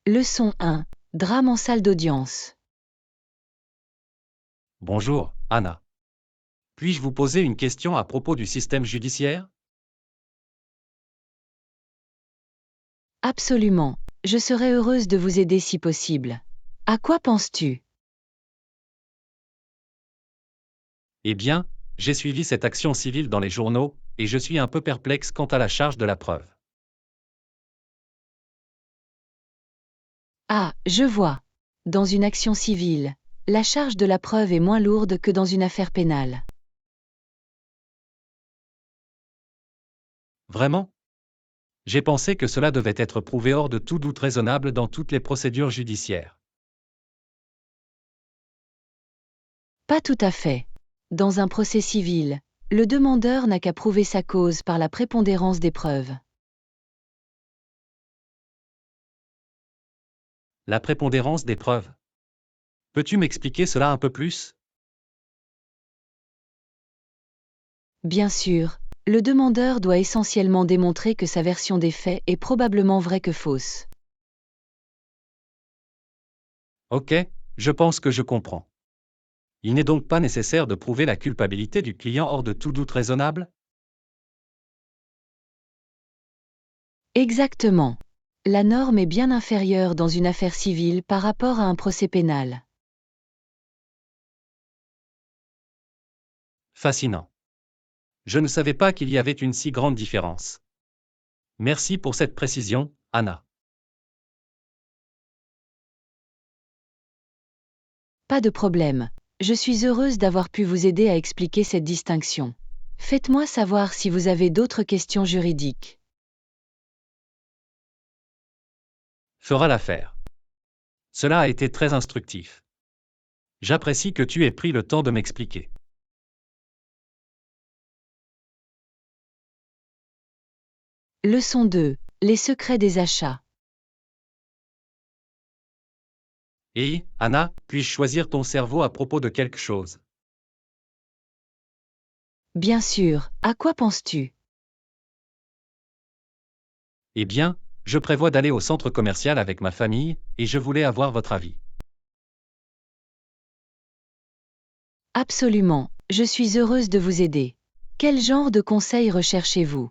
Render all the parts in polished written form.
Leçon 1. Drame en salle d'audience. Bonjour, Anna. Puis-je vous poser une question à propos du système judiciaire? Absolument. Je serais heureuse de vous aider si possible. À quoi penses-tu? Eh bien, j'ai suivi cette action civile dans les journaux, et je suis un peu perplexe quant à la charge de la preuve. Ah, je vois. Dans une action civile, la charge de la preuve est moins lourde que dans une affaire pénale. Vraiment? J'ai pensé que cela devait être prouvé hors de tout doute raisonnable dans toutes les procédures judiciaires. Pas tout à fait. Dans un procès civil, le demandeur n'a qu'à prouver sa cause par la prépondérance des preuves. La prépondérance des preuves. Peux-tu m'expliquer cela un peu plus? Bien sûr, le demandeur doit essentiellement démontrer que sa version des faits est probablement vraie que fausse. Ok, je pense que je comprends. Il n'est donc pas nécessaire de prouver la culpabilité du client hors de tout doute raisonnable? Exactement. La norme est bien inférieure dans une affaire civile par rapport à un procès pénal. Fascinant. Je ne savais pas qu'il y avait une si grande différence. Merci pour cette précision, Anna. Pas de problème. Je suis heureuse d'avoir pu vous aider à expliquer cette distinction. Faites-moi savoir si vous avez d'autres questions juridiques. Fera l'affaire. Cela a été très instructif. J'apprécie que tu aies pris le temps de m'expliquer. Leçon 2. Les secrets des achats. Et, Anna, puis-je choisir ton cerveau à propos de quelque chose? Bien sûr, à quoi penses-tu? Eh bien, je prévois d'aller au centre commercial avec ma famille, et je voulais avoir votre avis. Absolument, je suis heureuse de vous aider. Quel genre de conseils recherchez-vous?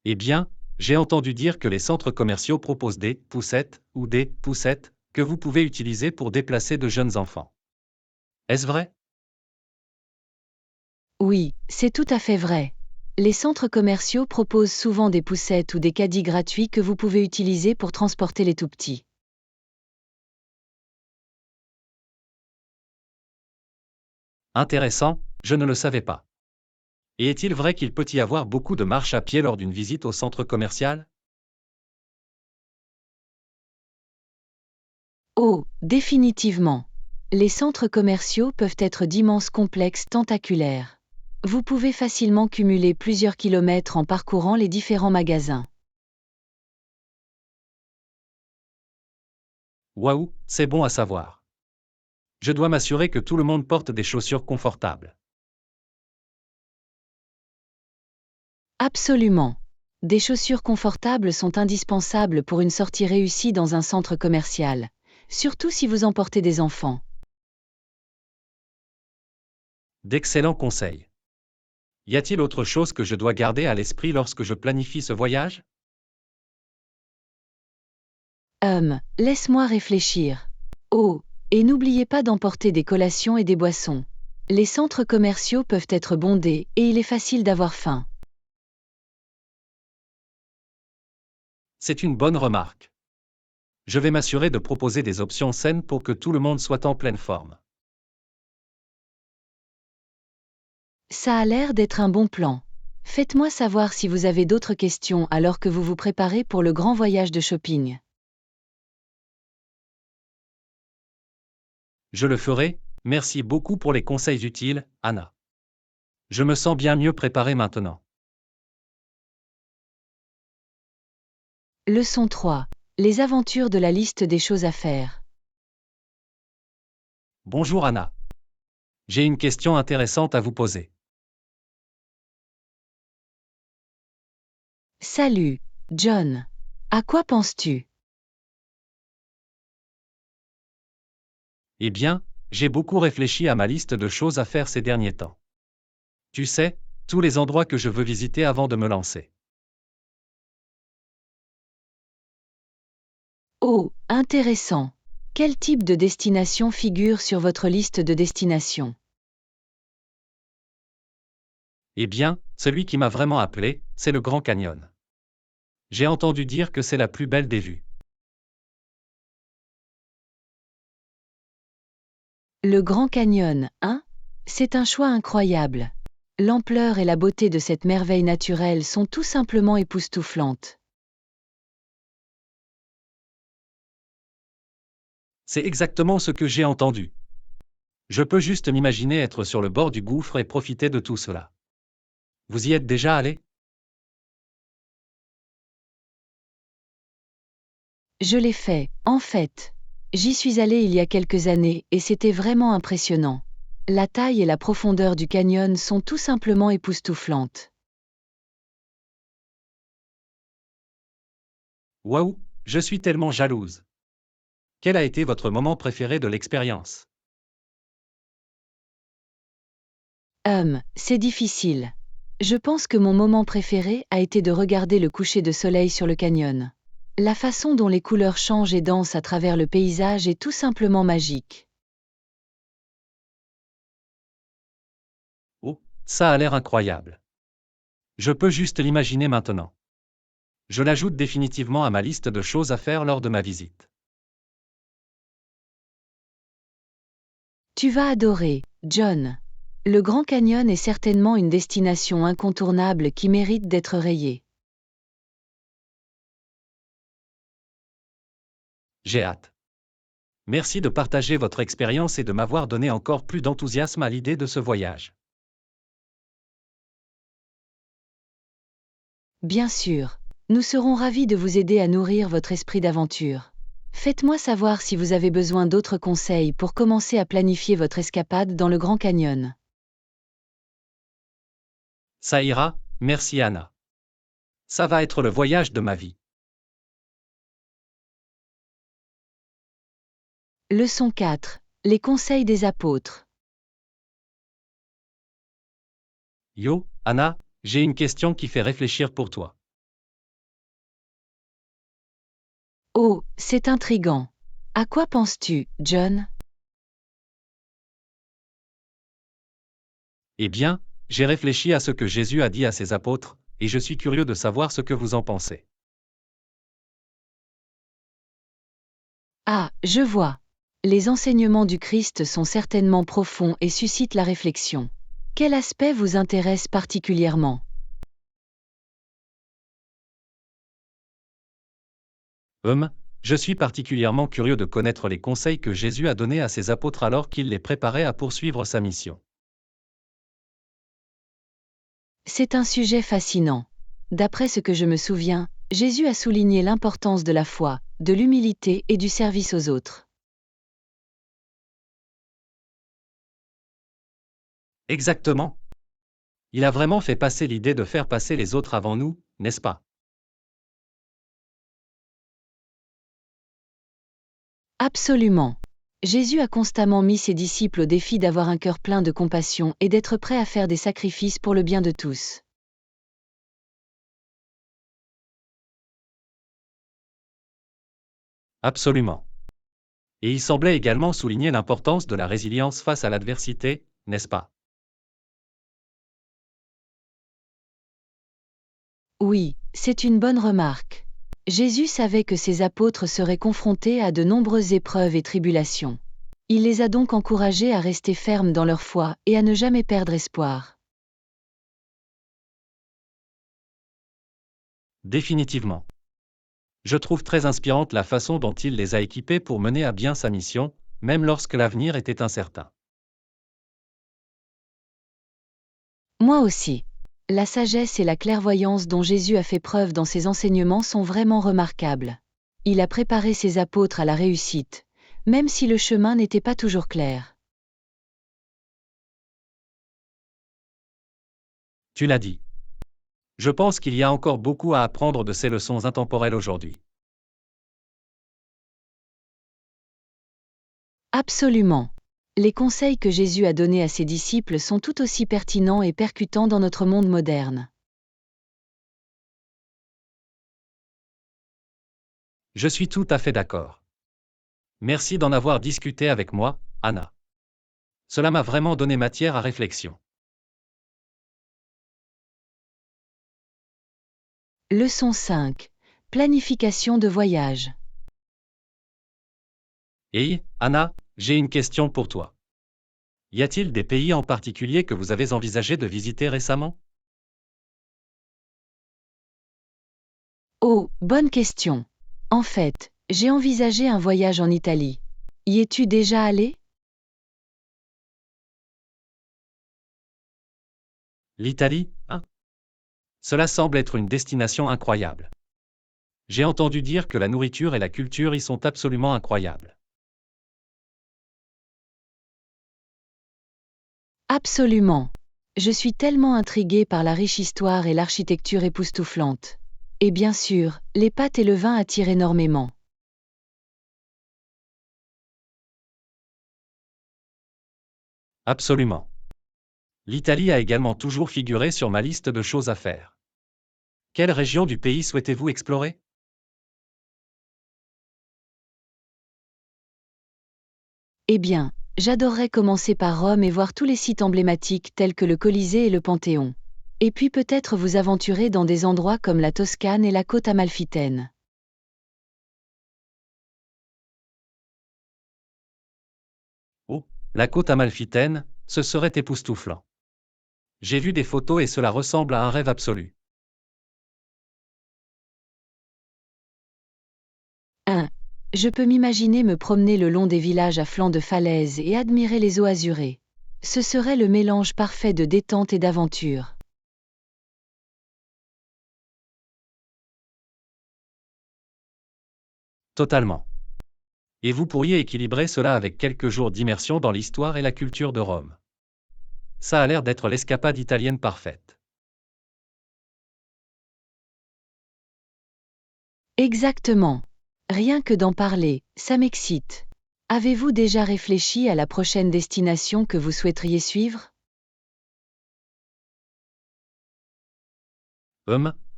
Eh bien, j'ai entendu dire que les centres commerciaux proposent des poussettes ou des poussettes que vous pouvez utiliser pour déplacer de jeunes enfants. Est-ce vrai? Oui, c'est tout à fait vrai. Les centres commerciaux proposent souvent des poussettes ou des caddies gratuits que vous pouvez utiliser pour transporter les tout-petits. Intéressant, je ne le savais pas. Et est-il vrai qu'il peut y avoir beaucoup de marches à pied lors d'une visite au centre commercial? Oh, définitivement. Les centres commerciaux peuvent être d'immenses complexes tentaculaires. Vous pouvez facilement cumuler plusieurs kilomètres en parcourant les différents magasins. Waouh, c'est bon à savoir. Je dois m'assurer que tout le monde porte des chaussures confortables. Absolument. Des chaussures confortables sont indispensables pour une sortie réussie dans un centre commercial, surtout si vous emportez des enfants. D'excellents conseils. Y a-t-il autre chose que je dois garder à l'esprit lorsque je planifie ce voyage? Laisse-moi réfléchir. Oh, et n'oubliez pas d'emporter des collations et des boissons. Les centres commerciaux peuvent être bondés et il est facile d'avoir faim. C'est une bonne remarque. Je vais m'assurer de proposer des options saines pour que tout le monde soit en pleine forme. Ça a l'air d'être un bon plan. Faites-moi savoir si vous avez d'autres questions alors que vous vous préparez pour le grand voyage de shopping. Je le ferai, merci beaucoup pour les conseils utiles, Anna. Je me sens bien mieux préparé maintenant. Leçon 3. Les aventures de la liste des choses à faire. Bonjour Anna. J'ai une question intéressante à vous poser. Salut, John. À quoi penses-tu? Eh bien, j'ai beaucoup réfléchi à ma liste de choses à faire ces derniers temps. Tu sais, tous les endroits que je veux visiter avant de me lancer. Oh, intéressant. Quel type de destination figure sur votre liste de destinations? Eh bien, celui qui m'a vraiment appelé, c'est le Grand Canyon. J'ai entendu dire que c'est la plus belle des vues. Le Grand Canyon, hein? C'est un choix incroyable. L'ampleur et la beauté de cette merveille naturelle sont tout simplement époustouflantes. C'est exactement ce que j'ai entendu. Je peux juste m'imaginer être sur le bord du gouffre et profiter de tout cela. Vous y êtes déjà allé? Je l'ai fait, en fait. J'y suis allée il y a quelques années et c'était vraiment impressionnant. La taille et la profondeur du canyon sont tout simplement époustouflantes. Waouh, je suis tellement jalouse. Quel a été votre moment préféré de l'expérience? C'est difficile. Je pense que mon moment préféré a été de regarder le coucher de soleil sur le canyon. La façon dont les couleurs changent et dansent à travers le paysage est tout simplement magique. Oh, ça a l'air incroyable. Je peux juste l'imaginer maintenant. Je l'ajoute définitivement à ma liste de choses à faire lors de ma visite. Tu vas adorer, John. Le Grand Canyon est certainement une destination incontournable qui mérite d'être rayée. J'ai hâte. Merci de partager votre expérience et de m'avoir donné encore plus d'enthousiasme à l'idée de ce voyage. Bien sûr, nous serons ravis de vous aider à nourrir votre esprit d'aventure. Faites-moi savoir si vous avez besoin d'autres conseils pour commencer à planifier votre escapade dans le Grand Canyon. Ça ira, merci Anna. Ça va être le voyage de ma vie. Leçon 4. Les conseils des apôtres. Yo, Anna, j'ai une question qui fait réfléchir pour toi. Oh, c'est intriguant. À quoi penses-tu, John? Eh bien, j'ai réfléchi à ce que Jésus a dit à ses apôtres, et je suis curieux de savoir ce que vous en pensez. Ah, je vois. Les enseignements du Christ sont certainement profonds et suscitent la réflexion. Quel aspect vous intéresse particulièrement? Je suis particulièrement curieux de connaître les conseils que Jésus a donnés à ses apôtres alors qu'il les préparait à poursuivre sa mission. C'est un sujet fascinant. D'après ce que je me souviens, Jésus a souligné l'importance de la foi, de l'humilité et du service aux autres. Exactement. Il a vraiment fait passer l'idée de faire passer les autres avant nous, n'est-ce pas? Absolument. Jésus a constamment mis ses disciples au défi d'avoir un cœur plein de compassion et d'être prêt à faire des sacrifices pour le bien de tous. Absolument. Et il semblait également souligner l'importance de la résilience face à l'adversité, n'est-ce pas? Oui, c'est une bonne remarque. Jésus savait que ses apôtres seraient confrontés à de nombreuses épreuves et tribulations. Il les a donc encouragés à rester fermes dans leur foi et à ne jamais perdre espoir. Définitivement. Je trouve très inspirante la façon dont il les a équipés pour mener à bien sa mission, même lorsque l'avenir était incertain. Moi aussi. La sagesse et la clairvoyance dont Jésus a fait preuve dans ses enseignements sont vraiment remarquables. Il a préparé ses apôtres à la réussite, même si le chemin n'était pas toujours clair. Tu l'as dit. Je pense qu'il y a encore beaucoup à apprendre de ces leçons intemporelles aujourd'hui. Absolument. Les conseils que Jésus a donnés à ses disciples sont tout aussi pertinents et percutants dans notre monde moderne. Je suis tout à fait d'accord. Merci d'en avoir discuté avec moi, Anna. Cela m'a vraiment donné matière à réflexion. Leçon 5. Planification de voyage. Et, Anna, j'ai une question pour toi. Y a-t-il des pays en particulier que vous avez envisagé de visiter récemment? Oh, bonne question. En fait, j'ai envisagé un voyage en Italie. Y es-tu déjà allé? L'Italie, hein? Cela semble être une destination incroyable. J'ai entendu dire que la nourriture et la culture y sont absolument incroyables. Absolument. Je suis tellement intriguée par la riche histoire et l'architecture époustouflante. Et bien sûr, les pâtes et le vin attirent énormément. Absolument. L'Italie a également toujours figuré sur ma liste de choses à faire. Quelle région du pays souhaitez-vous explorer? Eh bien, j'adorerais commencer par Rome et voir tous les sites emblématiques tels que le Colisée et le Panthéon. Et puis peut-être vous aventurer dans des endroits comme la Toscane et la côte amalfitaine. Oh, la côte amalfitaine, ce serait époustouflant. J'ai vu des photos et cela ressemble à un rêve absolu. 1. Je peux m'imaginer me promener le long des villages à flanc de falaise et admirer les eaux azurées. Ce serait le mélange parfait de détente et d'aventure. Totalement. Et vous pourriez équilibrer cela avec quelques jours d'immersion dans l'histoire et la culture de Rome. Ça a l'air d'être l'escapade italienne parfaite. Exactement. Rien que d'en parler, ça m'excite. Avez-vous déjà réfléchi à la prochaine destination que vous souhaiteriez suivre?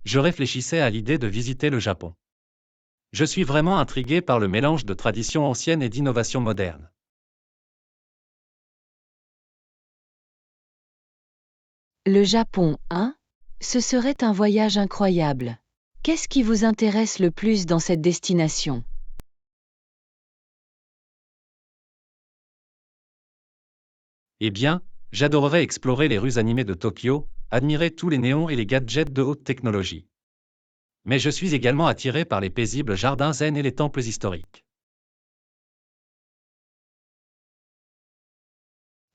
Je réfléchissais à l'idée de visiter le Japon. Je suis vraiment intrigué par le mélange de traditions anciennes et d'innovations modernes. Le Japon, hein? Ce serait un voyage incroyable. Qu'est-ce qui vous intéresse le plus dans cette destination? Eh bien, j'adorerais explorer les rues animées de Tokyo, admirer tous les néons et les gadgets de haute technologie. Mais je suis également attiré par les paisibles jardins zen et les temples historiques.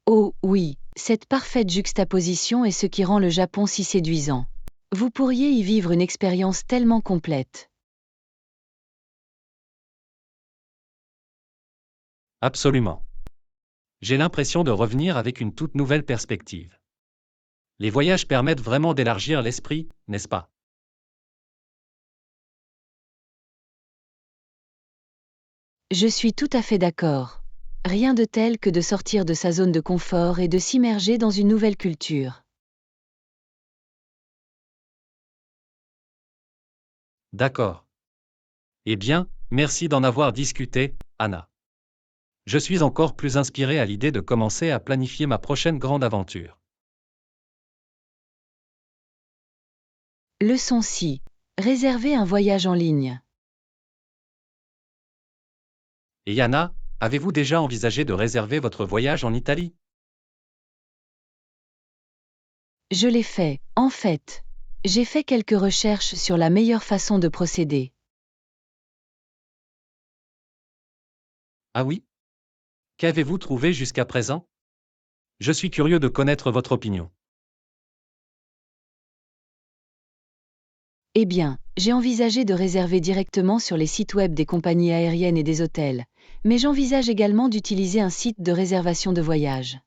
Oh oui, cette parfaite juxtaposition est ce qui rend le Japon si séduisant. Vous pourriez y vivre une expérience tellement complète. Absolument. J'ai l'impression de revenir avec une toute nouvelle perspective. Les voyages permettent vraiment d'élargir l'esprit, n'est-ce pas? Je suis tout à fait d'accord. Rien de tel que de sortir de sa zone de confort et de s'immerger dans une nouvelle culture. D'accord. Eh bien, merci d'en avoir discuté, Anna. Je suis encore plus inspiré à l'idée de commencer à planifier ma prochaine grande aventure. Leçon 6. Réserver un voyage en ligne. Et Anna, avez-vous déjà envisagé de réserver votre voyage en Italie? Je l'ai fait, en fait. J'ai fait quelques recherches sur la meilleure façon de procéder. Ah oui? Qu'avez-vous trouvé jusqu'à présent? Je suis curieux de connaître votre opinion. Eh bien, j'ai envisagé de réserver directement sur les sites web des compagnies aériennes et des hôtels, mais j'envisage également d'utiliser un site de réservation de voyage.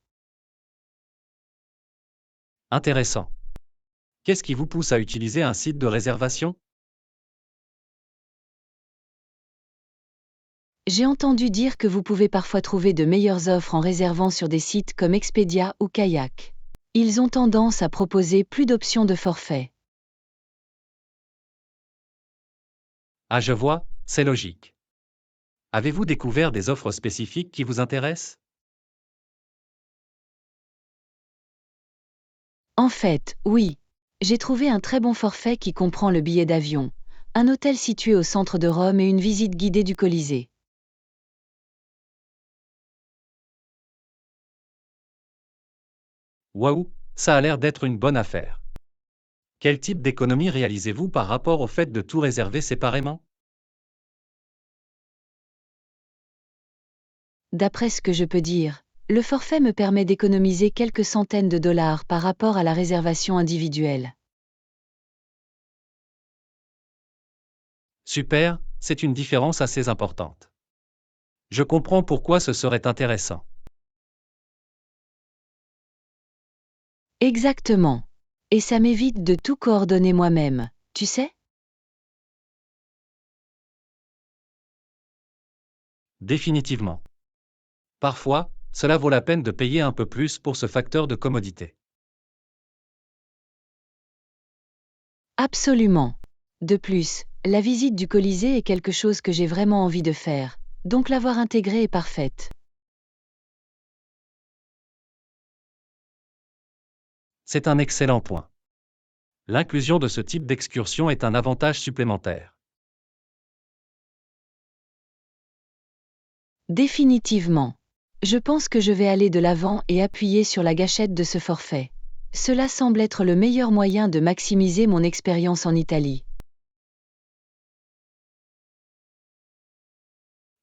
Intéressant. Qu'est-ce qui vous pousse à utiliser un site de réservation? J'ai entendu dire que vous pouvez parfois trouver de meilleures offres en réservant sur des sites comme Expedia ou Kayak. Ils ont tendance à proposer plus d'options de forfait. Ah, je vois, c'est logique. Avez-vous découvert des offres spécifiques qui vous intéressent? En fait, oui. J'ai trouvé un très bon forfait qui comprend le billet d'avion, un hôtel situé au centre de Rome et une visite guidée du Colisée. Waouh, ça a l'air d'être une bonne affaire. Quel type d'économie réalisez-vous par rapport au fait de tout réserver séparément? D'après ce que je peux dire, le forfait me permet d'économiser quelques centaines de dollars par rapport à la réservation individuelle. Super, c'est une différence assez importante. Je comprends pourquoi ce serait intéressant. Exactement. Et ça m'évite de tout coordonner moi-même, tu sais? Définitivement. Parfois, cela vaut la peine de payer un peu plus pour ce facteur de commodité. Absolument. De plus, la visite du Colisée est quelque chose que j'ai vraiment envie de faire, donc l'avoir intégrée est parfaite. C'est un excellent point. L'inclusion de ce type d'excursion est un avantage supplémentaire. Définitivement. Je pense que je vais aller de l'avant et appuyer sur la gâchette de ce forfait. Cela semble être le meilleur moyen de maximiser mon expérience en Italie.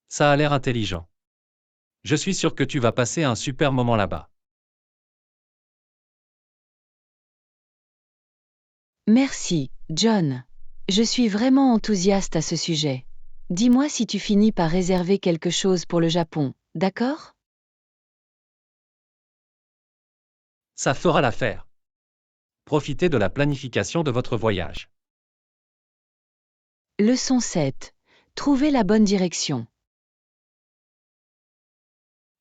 Ça a l'air intelligent. Je suis sûr que tu vas passer un super moment là-bas. Merci, John. Je suis vraiment enthousiaste à ce sujet. Dis-moi si tu finis par réserver quelque chose pour le Japon, d'accord? Ça fera l'affaire. Profitez de la planification de votre voyage. Leçon 7. Trouver la bonne direction.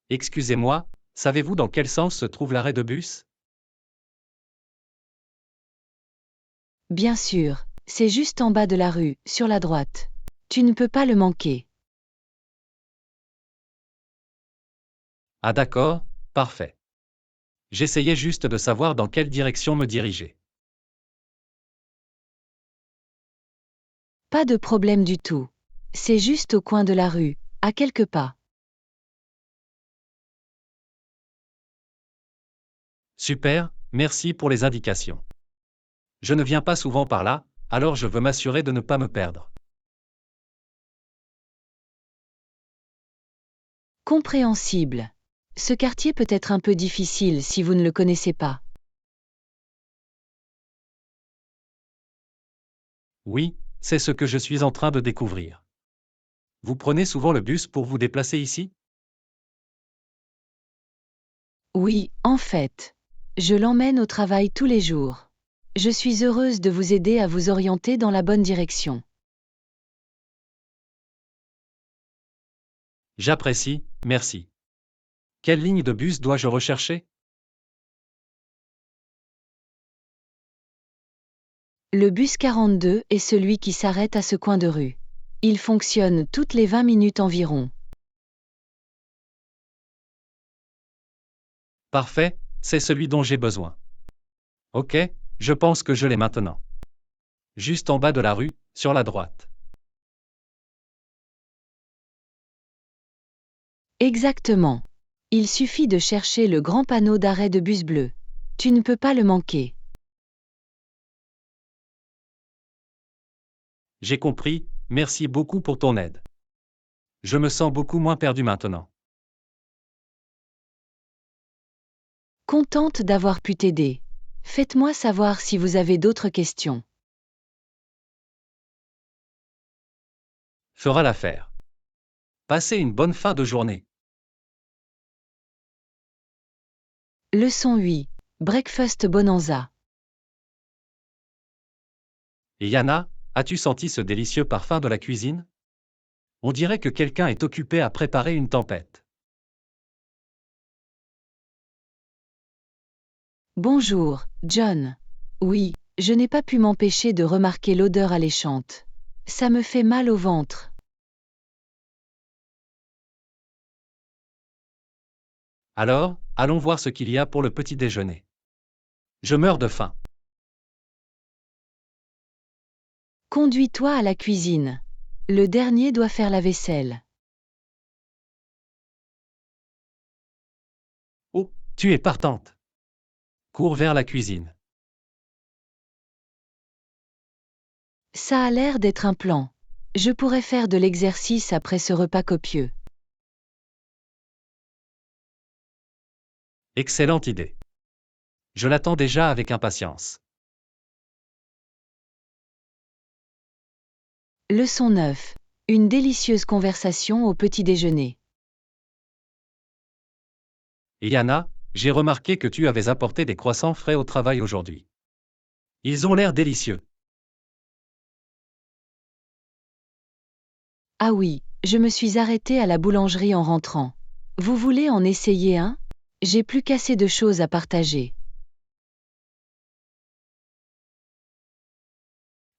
Excusez-moi, savez-vous dans quel sens se trouve l'arrêt de bus? Bien sûr, c'est juste en bas de la rue, sur la droite. Tu ne peux pas le manquer. Ah d'accord, parfait. J'essayais juste de savoir dans quelle direction me diriger. Pas de problème du tout. C'est juste au coin de la rue, à quelques pas. Super, merci pour les indications. Je ne viens pas souvent par là, alors je veux m'assurer de ne pas me perdre. Compréhensible. Ce quartier peut être un peu difficile si vous ne le connaissez pas. Oui, c'est ce que je suis en train de découvrir. Vous prenez souvent le bus pour vous déplacer ici? Oui, en fait. Je l'emmène au travail tous les jours. Je suis heureuse de vous aider à vous orienter dans la bonne direction. J'apprécie, merci. Quelle ligne de bus dois-je rechercher? Le bus 42 est celui qui s'arrête à ce coin de rue. Il fonctionne toutes les 20 minutes environ. Parfait, c'est celui dont j'ai besoin. Ok, je pense que je l'ai maintenant. Juste en bas de la rue, sur la droite. Exactement. Il suffit de chercher le grand panneau d'arrêt de bus bleu. Tu ne peux pas le manquer. J'ai compris, merci beaucoup pour ton aide. Je me sens beaucoup moins perdu maintenant. Contente d'avoir pu t'aider. Faites-moi savoir si vous avez d'autres questions. Fera l'affaire. Passez une bonne fin de journée. Leçon 8. Breakfast Bonanza. Et Yana, as-tu senti ce délicieux parfum de la cuisine? On dirait que quelqu'un est occupé à préparer une tempête. Bonjour, John. Oui, je n'ai pas pu m'empêcher de remarquer l'odeur alléchante. Ça me fait mal au ventre. Alors, allons voir ce qu'il y a pour le petit déjeuner. Je meurs de faim. Conduis-toi à la cuisine. Le dernier doit faire la vaisselle. Oh, tu es partante. Cours vers la cuisine. Ça a l'air d'être un plan. Je pourrais faire de l'exercice après ce repas copieux. Excellente idée. Je l'attends déjà avec impatience. Leçon 9. Une délicieuse conversation au petit déjeuner. Et Yana, j'ai remarqué que tu avais apporté des croissants frais au travail aujourd'hui. Ils ont l'air délicieux. Ah oui, je me suis arrêtée à la boulangerie en rentrant. Vous voulez en essayer un? J'ai plus qu'assez de choses à partager.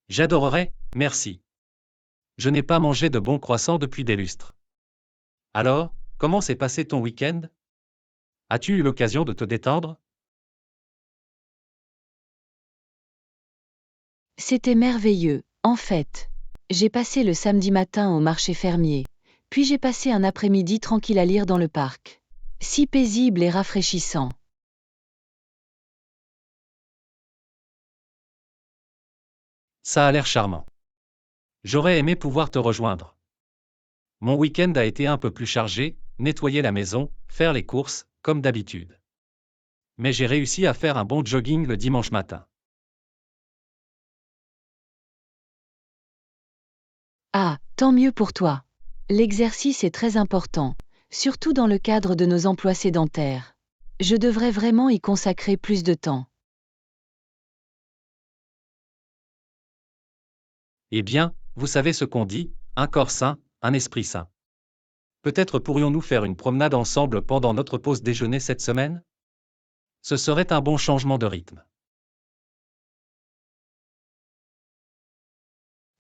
J'adorerais, merci. Je n'ai pas mangé de bons croissants depuis des lustres. Alors, comment s'est passé ton week-end? As-tu eu l'occasion de te détendre? C'était merveilleux, en fait. J'ai passé le samedi matin au marché fermier, puis j'ai passé un après-midi tranquille à lire dans le parc. Si paisible et rafraîchissant. Ça a l'air charmant. J'aurais aimé pouvoir te rejoindre. Mon week-end a été un peu plus chargé, nettoyer la maison, faire les courses, comme d'habitude. Mais j'ai réussi à faire un bon jogging le dimanche matin. Ah, tant mieux pour toi. L'exercice est très important, surtout dans le cadre de nos emplois sédentaires. Je devrais vraiment y consacrer plus de temps. Eh bien, vous savez ce qu'on dit, un corps sain, un esprit sain. Peut-être pourrions-nous faire une promenade ensemble pendant notre pause déjeuner cette semaine? Ce serait un bon changement de rythme.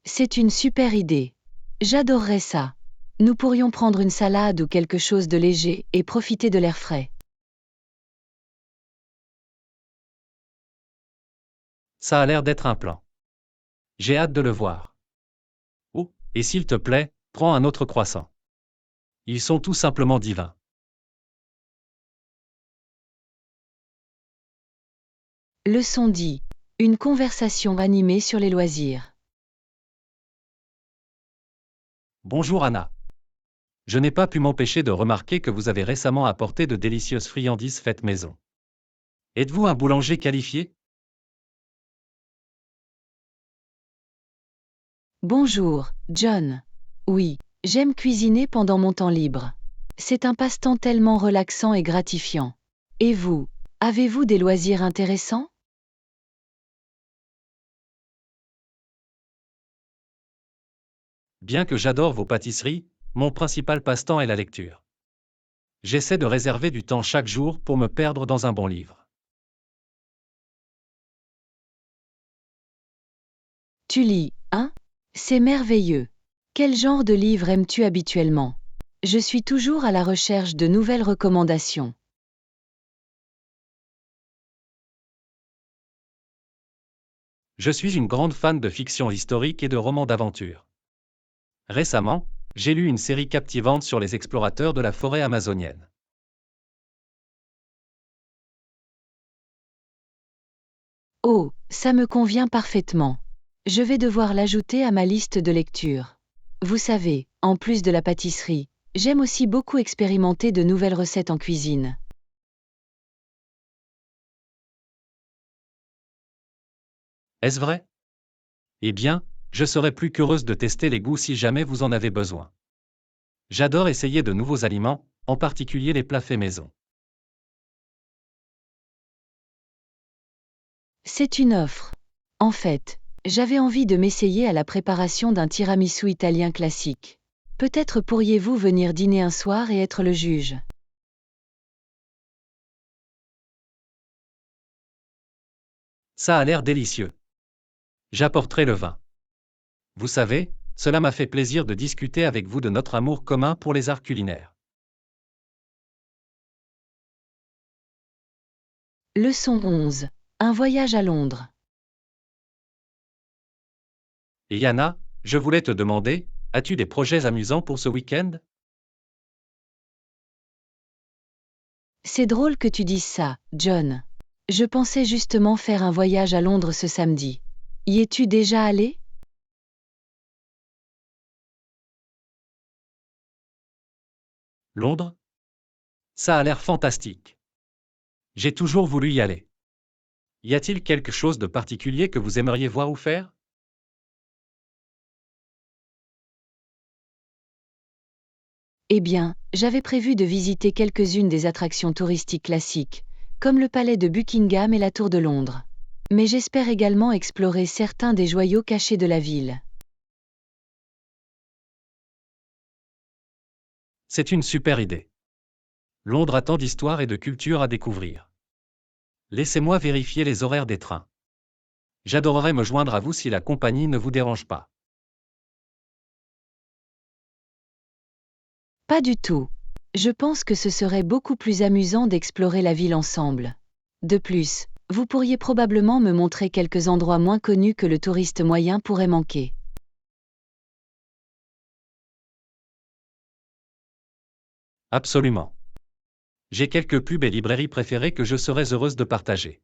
C'est une super idée. J'adorerais ça. Nous pourrions prendre une salade ou quelque chose de léger et profiter de l'air frais. Ça a l'air d'être un plan. J'ai hâte de le voir. Oh, et s'il te plaît, prends un autre croissant. Ils sont tout simplement divins. Leçon 10. Une conversation animée sur les loisirs. Bonjour Anna. Je n'ai pas pu m'empêcher de remarquer que vous avez récemment apporté de délicieuses friandises faites maison. Êtes-vous un boulanger qualifié? Bonjour, John. Oui, j'aime cuisiner pendant mon temps libre. C'est un passe-temps tellement relaxant et gratifiant. Et vous, avez-vous des loisirs intéressants? Bien que j'adore vos pâtisseries, mon principal passe-temps est la lecture. J'essaie de réserver du temps chaque jour pour me perdre dans un bon livre. Tu lis, hein? C'est merveilleux. Quel genre de livre aimes-tu habituellement? Je suis toujours à la recherche de nouvelles recommandations. Je suis une grande fan de fiction historique et de romans d'aventure. Récemment, j'ai lu une série captivante sur les explorateurs de la forêt amazonienne. Oh, ça me convient parfaitement. Je vais devoir l'ajouter à ma liste de lecture. Vous savez, en plus de la pâtisserie, j'aime aussi beaucoup expérimenter de nouvelles recettes en cuisine. Est-ce vrai? Eh bien, je serais plus qu'heureuse de tester les goûts si jamais vous en avez besoin. J'adore essayer de nouveaux aliments, en particulier les plats faits maison. C'est une offre. En fait, J'avais envie de m'essayer à la préparation d'un tiramisu italien classique. Peut-être pourriez-vous venir dîner un soir et être le juge. Ça a l'air délicieux. J'apporterai le vin. Vous savez, cela m'a fait plaisir de discuter avec vous de notre amour commun pour les arts culinaires. Leçon 11. Un voyage à Londres. Et Yana, je voulais te demander, as-tu des projets amusants pour ce week-end? C'est drôle que tu dises ça, John. Je pensais justement faire un voyage à Londres ce samedi. Y es-tu déjà allé? Londres? Ça a l'air fantastique. J'ai toujours voulu y aller. Y a-t-il quelque chose de particulier que vous aimeriez voir ou faire? Eh bien, j'avais prévu de visiter quelques-unes des attractions touristiques classiques, comme le palais de Buckingham et la tour de Londres. Mais j'espère également explorer certains des joyaux cachés de la ville. C'est une super idée. Londres a tant d'histoire et de culture à découvrir. Laissez-moi vérifier les horaires des trains. J'adorerais me joindre à vous si la compagnie ne vous dérange pas. Pas du tout. Je pense que ce serait beaucoup plus amusant d'explorer la ville ensemble. De plus, vous pourriez probablement me montrer quelques endroits moins connus que le touriste moyen pourrait manquer. Absolument. J'ai quelques pubs et librairies préférées que je serais heureuse de partager.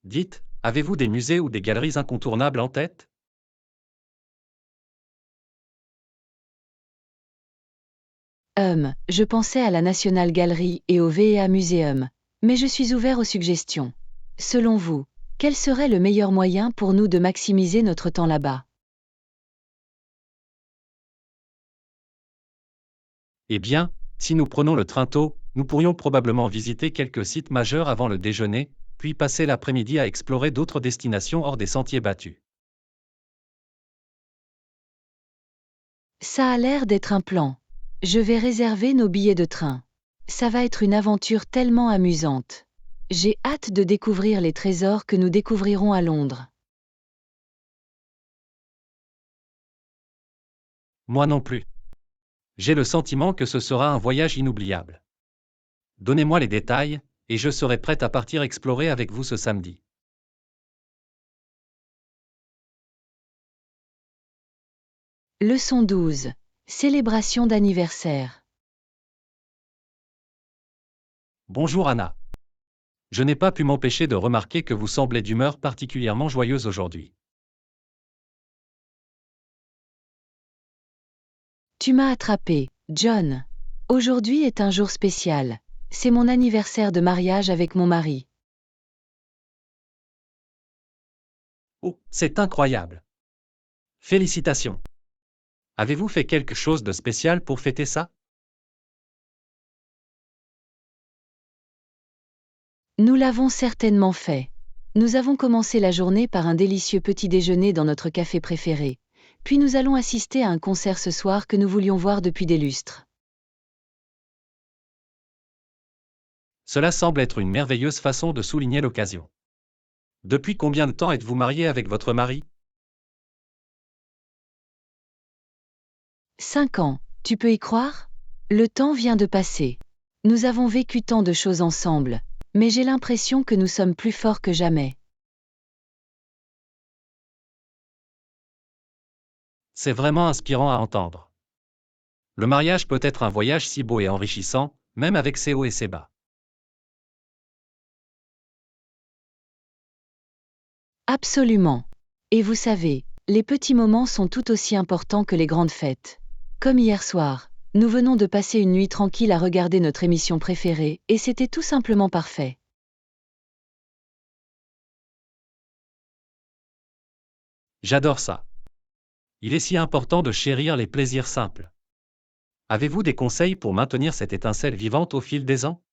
Dites, avez-vous des musées ou des galeries incontournables en tête? Je pensais à la National Gallery et au VEA Museum, mais je suis ouvert aux suggestions. Selon vous, quel serait le meilleur moyen pour nous de maximiser notre temps là-bas? Eh bien, si nous prenons le train tôt, nous pourrions probablement visiter quelques sites majeurs avant le déjeuner, puis passer l'après-midi à explorer d'autres destinations hors des sentiers battus. Ça a l'air d'être un plan. Je vais réserver nos billets de train. Ça va être une aventure tellement amusante. J'ai hâte de découvrir les trésors que nous découvrirons à Londres. Moi non plus. J'ai le sentiment que ce sera un voyage inoubliable. Donnez-moi les détails, et je serai prête à partir explorer avec vous ce samedi. Leçon 12. Célébration d'anniversaire. Bonjour Anna. Je n'ai pas pu m'empêcher de remarquer que vous semblez d'humeur particulièrement joyeuse aujourd'hui. Tu m'as attrapé, John. Aujourd'hui est un jour spécial. C'est mon anniversaire de mariage avec mon mari. Oh, c'est incroyable. Félicitations. Avez-vous fait quelque chose de spécial pour fêter ça? Nous l'avons certainement fait. Nous avons commencé la journée par un délicieux petit déjeuner dans notre café préféré. Puis nous allons assister à un concert ce soir que nous voulions voir depuis des lustres. Cela semble être une merveilleuse façon de souligner l'occasion. Depuis combien de temps êtes-vous marié avec votre mari? 5 ans, tu peux y croire? Le temps vient de passer. Nous avons vécu tant de choses ensemble, mais j'ai l'impression que nous sommes plus forts que jamais. C'est vraiment inspirant à entendre. Le mariage peut être un voyage si beau et enrichissant, même avec ses hauts et ses bas. Absolument. Et vous savez, les petits moments sont tout aussi importants que les grandes fêtes. Comme hier soir, nous venons de passer une nuit tranquille à regarder notre émission préférée, et c'était tout simplement parfait. J'adore ça. Il est si important de chérir les plaisirs simples. Avez-vous des conseils pour maintenir cette étincelle vivante au fil des ans?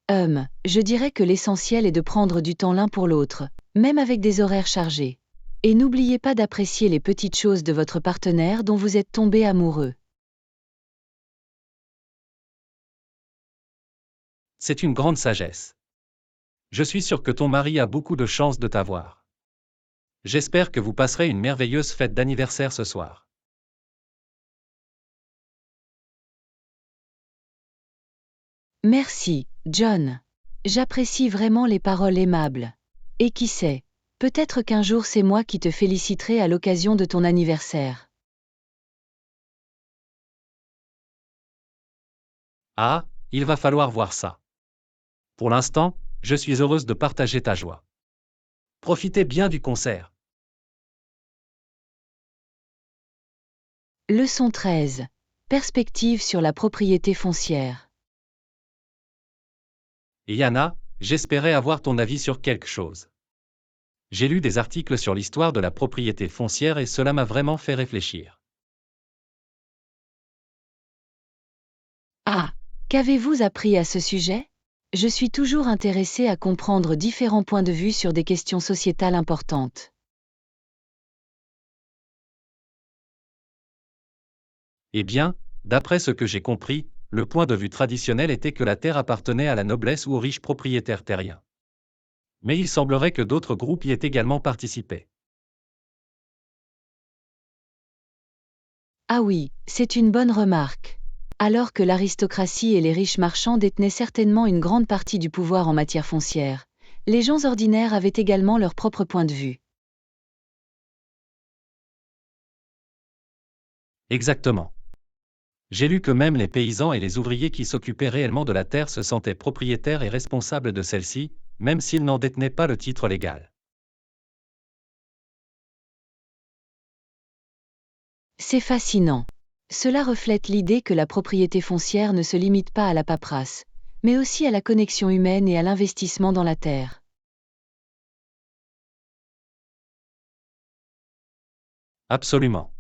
Je dirais que l'essentiel est de prendre du temps l'un pour l'autre, même avec des horaires chargés. Et n'oubliez pas d'apprécier les petites choses de votre partenaire dont vous êtes tombé amoureux. C'est une grande sagesse. Je suis sûr que ton mari a beaucoup de chance de t'avoir. J'espère que vous passerez une merveilleuse fête d'anniversaire ce soir. Merci, John. J'apprécie vraiment les paroles aimables. Et qui sait, peut-être qu'un jour c'est moi qui te féliciterai à l'occasion de ton anniversaire. Ah, il va falloir voir ça. Pour l'instant, je suis heureuse de partager ta joie. Profitez bien du concert. Leçon 13. Perspective sur la propriété foncière. Et Yana, j'espérais avoir ton avis sur quelque chose. J'ai lu des articles sur l'histoire de la propriété foncière et cela m'a vraiment fait réfléchir. Ah, qu'avez-vous appris à ce sujet? Je suis toujours intéressée à comprendre différents points de vue sur des questions sociétales importantes. Eh bien, d'après ce que j'ai compris, le point de vue traditionnel était que la terre appartenait à la noblesse ou aux riches propriétaires terriens. Mais il semblerait que d'autres groupes y aient également participé. Ah oui, c'est une bonne remarque. Alors que l'aristocratie et les riches marchands détenaient certainement une grande partie du pouvoir en matière foncière, les gens ordinaires avaient également leur propre point de vue. Exactement. J'ai lu que même les paysans et les ouvriers qui s'occupaient réellement de la terre se sentaient propriétaires et responsables de celle-ci, même s'ils n'en détenaient pas le titre légal. C'est fascinant. Cela reflète l'idée que la propriété foncière ne se limite pas à la paperasse, mais aussi à la connexion humaine et à l'investissement dans la terre. Absolument.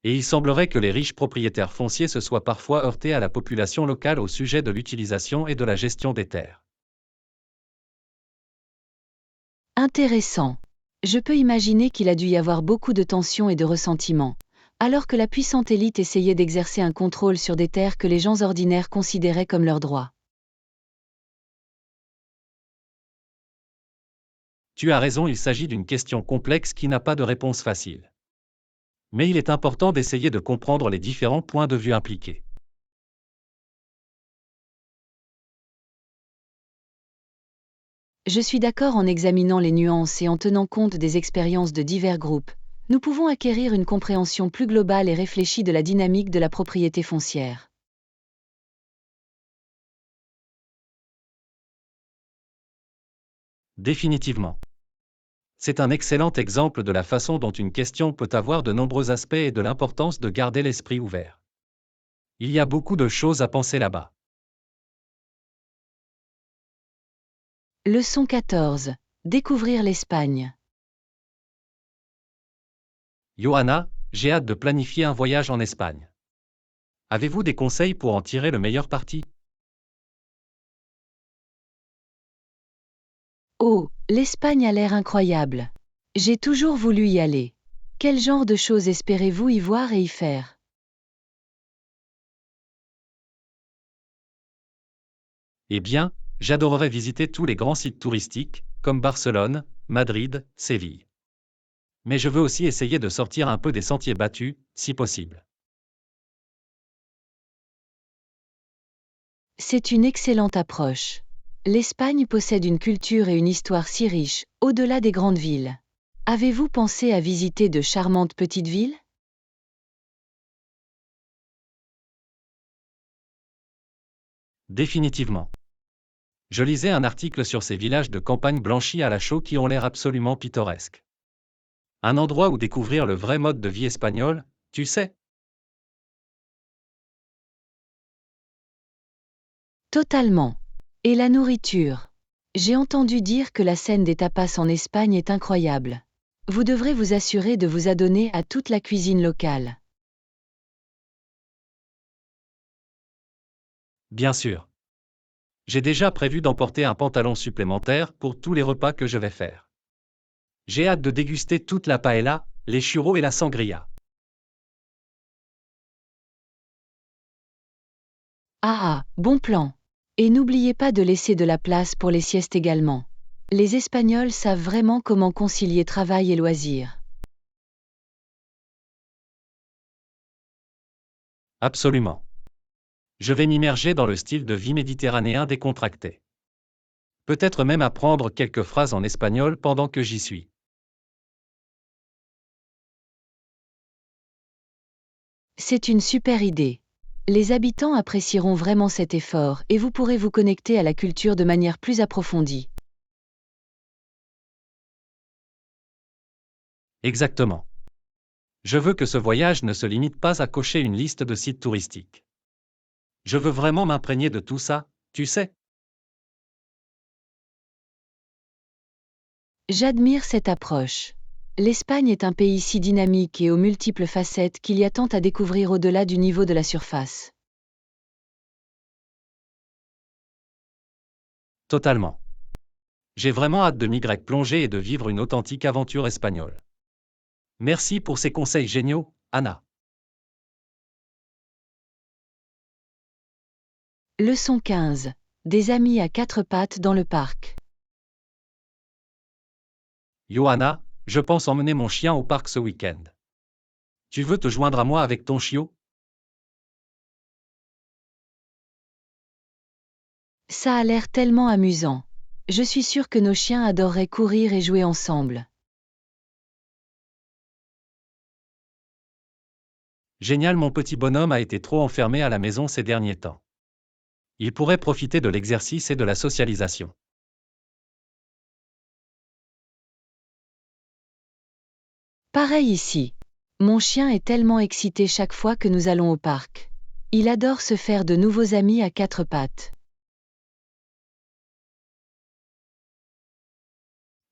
Et il semblerait que les riches propriétaires fonciers se soient parfois heurtés à la population locale au sujet de l'utilisation et de la gestion des terres. Intéressant. Je peux imaginer qu'il a dû y avoir beaucoup de tensions et de ressentiments, alors que la puissante élite essayait d'exercer un contrôle sur des terres que les gens ordinaires considéraient comme leurs droits. Tu as raison, il s'agit d'une question complexe qui n'a pas de réponse facile. Mais il est important d'essayer de comprendre les différents points de vue impliqués. Je suis d'accord en examinant les nuances et en tenant compte des expériences de divers groupes. Nous pouvons acquérir une compréhension plus globale et réfléchie de la dynamique de la propriété foncière. Définitivement. C'est un excellent exemple de la façon dont une question peut avoir de nombreux aspects et de l'importance de garder l'esprit ouvert. Il y a beaucoup de choses à penser là-bas. Leçon 14. Découvrir l'Espagne. Johanna, j'ai hâte de planifier un voyage en Espagne. Avez-vous des conseils pour en tirer le meilleur parti? Oh, l'Espagne a l'air incroyable. J'ai toujours voulu y aller. Quel genre de choses espérez-vous y voir et y faire? Eh bien, j'adorerais visiter tous les grands sites touristiques, comme Barcelone, Madrid, Séville. Mais je veux aussi essayer de sortir un peu des sentiers battus, si possible. C'est une excellente approche. L'Espagne possède une culture et une histoire si riches, au-delà des grandes villes. Avez-vous pensé à visiter de charmantes petites villes? Définitivement. Je lisais un article sur ces villages de campagne blanchis à la chaux qui ont l'air absolument pittoresques. Un endroit où découvrir le vrai mode de vie espagnol, tu sais. Totalement. Et la nourriture? J'ai entendu dire que la scène des tapas en Espagne est incroyable. Vous devrez vous assurer de vous adonner à toute la cuisine locale. Bien sûr. J'ai déjà prévu d'emporter un pantalon supplémentaire pour tous les repas que je vais faire. J'ai hâte de déguster toute la paella, les churros et la sangria. Ah ah, bon plan. Et n'oubliez pas de laisser de la place pour les siestes également. Les Espagnols savent vraiment comment concilier travail et loisirs. Absolument. Je vais m'immerger dans le style de vie méditerranéen décontracté. Peut-être même apprendre quelques phrases en espagnol pendant que j'y suis. C'est une super idée. Les habitants apprécieront vraiment cet effort et vous pourrez vous connecter à la culture de manière plus approfondie. Exactement. Je veux que ce voyage ne se limite pas à cocher une liste de sites touristiques. Je veux vraiment m'imprégner de tout ça, tu sais. J'admire cette approche. L'Espagne est un pays si dynamique et aux multiples facettes qu'il y a tant à découvrir au-delà du niveau de la surface. Totalement. J'ai vraiment hâte de m'y plonger et de vivre une authentique aventure espagnole. Merci pour ces conseils géniaux, Anna. Leçon 15. Des amis à quatre pattes dans le parc. Johanna, je pense emmener mon chien au parc ce week-end. Tu veux te joindre à moi avec ton chiot? Ça a l'air tellement amusant. Je suis sûre que nos chiens adoreraient courir et jouer ensemble. Génial, mon petit bonhomme a été trop enfermé à la maison ces derniers temps. Il pourrait profiter de l'exercice et de la socialisation. Pareil ici. Mon chien est tellement excité chaque fois que nous allons au parc. Il adore se faire de nouveaux amis à quatre pattes.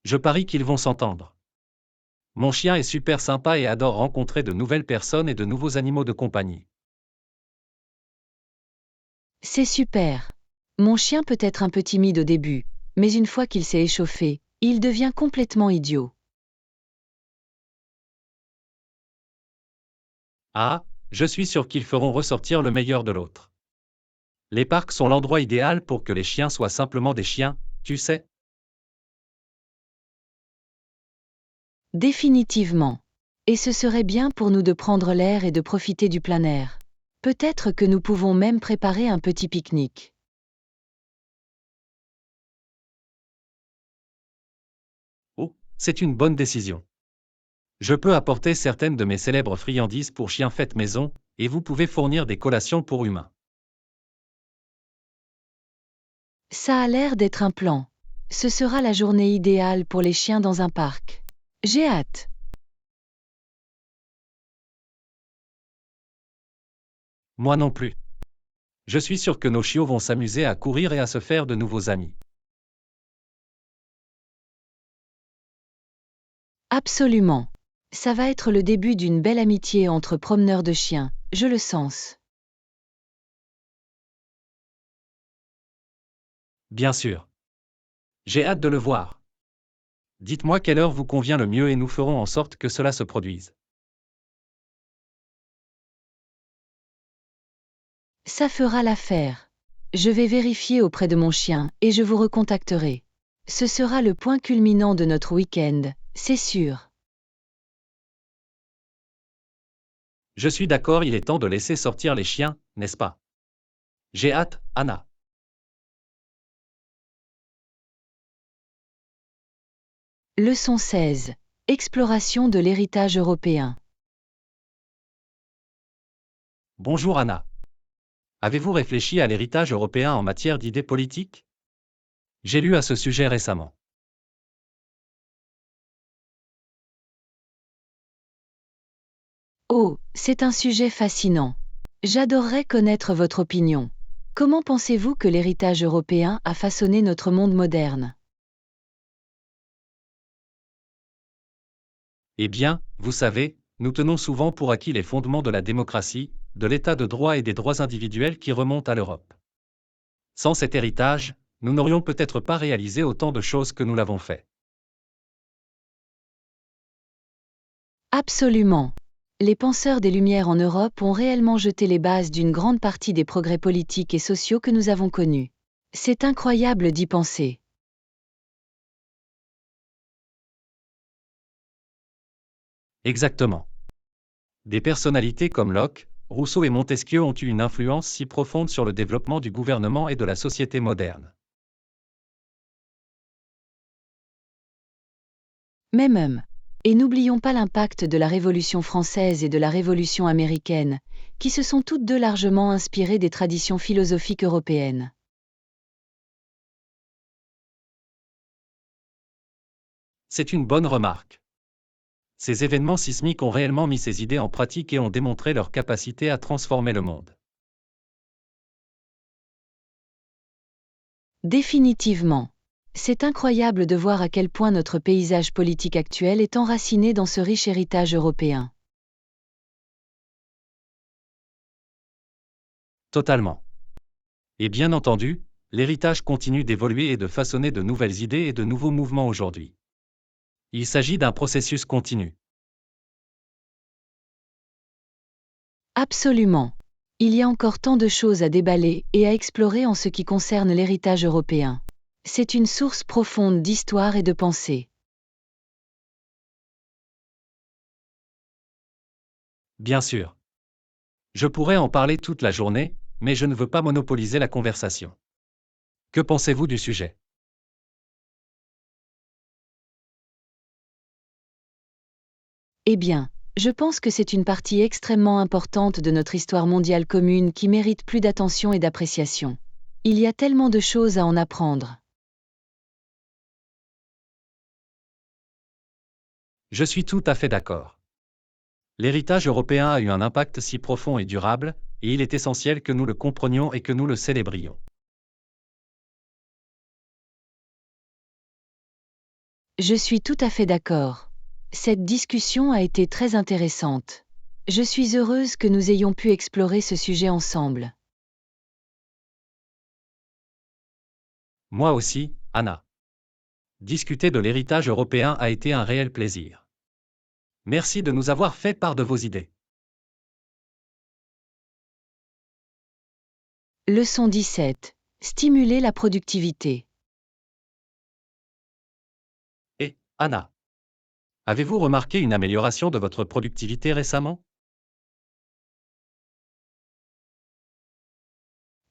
Je parie qu'ils vont s'entendre. Mon chien est super sympa et adore rencontrer de nouvelles personnes et de nouveaux animaux de compagnie. C'est super. Mon chien peut être un peu timide au début, mais une fois qu'il s'est échauffé, il devient complètement idiot. Ah, je suis sûr qu'ils feront ressortir le meilleur de l'autre. Les parcs sont l'endroit idéal pour que les chiens soient simplement des chiens, tu sais. Définitivement. Et ce serait bien pour nous de prendre l'air et de profiter du plein air. Peut-être que nous pouvons même préparer un petit pique-nique. Oh, c'est une bonne décision. Je peux apporter certaines de mes célèbres friandises pour chiens faites maison, et vous pouvez fournir des collations pour humains. Ça a l'air d'être un plan. Ce sera la journée idéale pour les chiens dans un parc. J'ai hâte. Moi non plus. Je suis sûr que nos chiots vont s'amuser à courir et à se faire de nouveaux amis. Absolument. Ça va être le début d'une belle amitié entre promeneurs de chiens, je le sens. Bien sûr. J'ai hâte de le voir. Dites-moi quelle heure vous convient le mieux et nous ferons en sorte que cela se produise. Ça fera l'affaire. Je vais vérifier auprès de mon chien et je vous recontacterai. Ce sera le point culminant de notre week-end, c'est sûr. Je suis d'accord, il est temps de laisser sortir les chiens, n'est-ce pas? J'ai hâte, Anna. Leçon 16. Exploration de l'héritage européen. Bonjour Anna. Avez-vous réfléchi à l'héritage européen en matière d'idées politiques? J'ai lu à ce sujet récemment. Oh, c'est un sujet fascinant. J'adorerais connaître votre opinion. Comment pensez-vous que l'héritage européen a façonné notre monde moderne? Eh bien, vous savez, nous tenons souvent pour acquis les fondements de la démocratie, de l'état de droit et des droits individuels qui remontent à l'Europe. Sans cet héritage, nous n'aurions peut-être pas réalisé autant de choses que nous l'avons fait. Absolument. Les penseurs des Lumières en Europe ont réellement jeté les bases d'une grande partie des progrès politiques et sociaux que nous avons connus. C'est incroyable d'y penser. Exactement. Des personnalités comme Locke, Rousseau et Montesquieu ont eu une influence si profonde sur le développement du gouvernement et de la société moderne. Même. Et n'oublions pas l'impact de la Révolution française et de la Révolution américaine, qui se sont toutes deux largement inspirées des traditions philosophiques européennes. C'est une bonne remarque. Ces événements sismiques ont réellement mis ces idées en pratique et ont démontré leur capacité à transformer le monde. Définitivement. C'est incroyable de voir à quel point notre paysage politique actuel est enraciné dans ce riche héritage européen. Totalement. Et bien entendu, l'héritage continue d'évoluer et de façonner de nouvelles idées et de nouveaux mouvements aujourd'hui. Il s'agit d'un processus continu. Absolument. Il y a encore tant de choses à déballer et à explorer en ce qui concerne l'héritage européen. C'est une source profonde d'histoire et de pensée. Bien sûr. Je pourrais en parler toute la journée, mais je ne veux pas monopoliser la conversation. Que pensez-vous du sujet? Eh bien, je pense que c'est une partie extrêmement importante de notre histoire mondiale commune qui mérite plus d'attention et d'appréciation. Il y a tellement de choses à en apprendre. Je suis tout à fait d'accord. L'héritage européen a eu un impact si profond et durable, et il est essentiel que nous le comprenions et que nous le célébrions. Je suis tout à fait d'accord. Cette discussion a été très intéressante. Je suis heureuse que nous ayons pu explorer ce sujet ensemble. Moi aussi, Anna. Discuter de l'héritage européen a été un réel plaisir. Merci de nous avoir fait part de vos idées. Leçon 17. Stimuler la productivité. Et, Anna, avez-vous remarqué une amélioration de votre productivité récemment?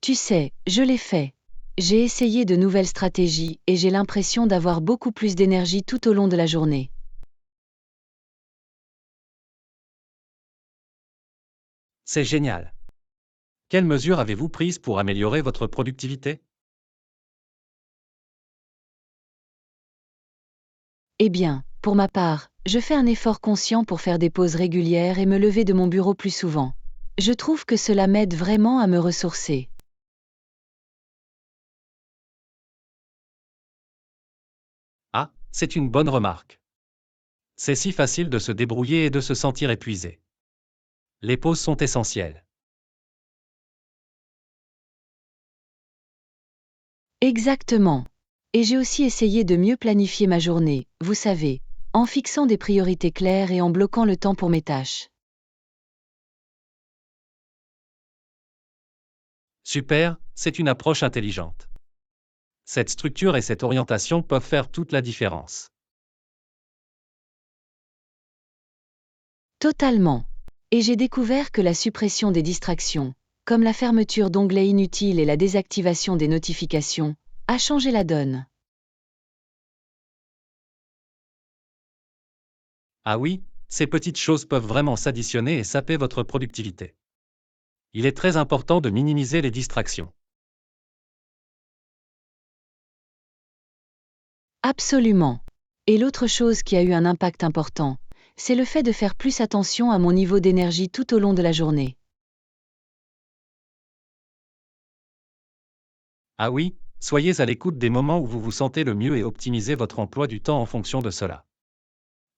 Tu sais, je l'ai fait. J'ai essayé de nouvelles stratégies et j'ai l'impression d'avoir beaucoup plus d'énergie tout au long de la journée. C'est génial. Quelles mesures avez-vous prises pour améliorer votre productivité? Eh bien, pour ma part, je fais un effort conscient pour faire des pauses régulières et me lever de mon bureau plus souvent. Je trouve que cela m'aide vraiment à me ressourcer. Ah, c'est une bonne remarque. C'est si facile de se débrouiller et de se sentir épuisé. Les pauses sont essentielles. Exactement. Et j'ai aussi essayé de mieux planifier ma journée, vous savez, en fixant des priorités claires et en bloquant le temps pour mes tâches. Super, c'est une approche intelligente. Cette structure et cette orientation peuvent faire toute la différence. Totalement. Et j'ai découvert que la suppression des distractions, comme la fermeture d'onglets inutiles et la désactivation des notifications, a changé la donne. Ah oui, ces petites choses peuvent vraiment s'additionner et saper votre productivité. Il est très important de minimiser les distractions. Absolument. Et l'autre chose qui a eu un impact important, c'est le fait de faire plus attention à mon niveau d'énergie tout au long de la journée. Ah oui, soyez à l'écoute des moments où vous vous sentez le mieux et optimisez votre emploi du temps en fonction de cela.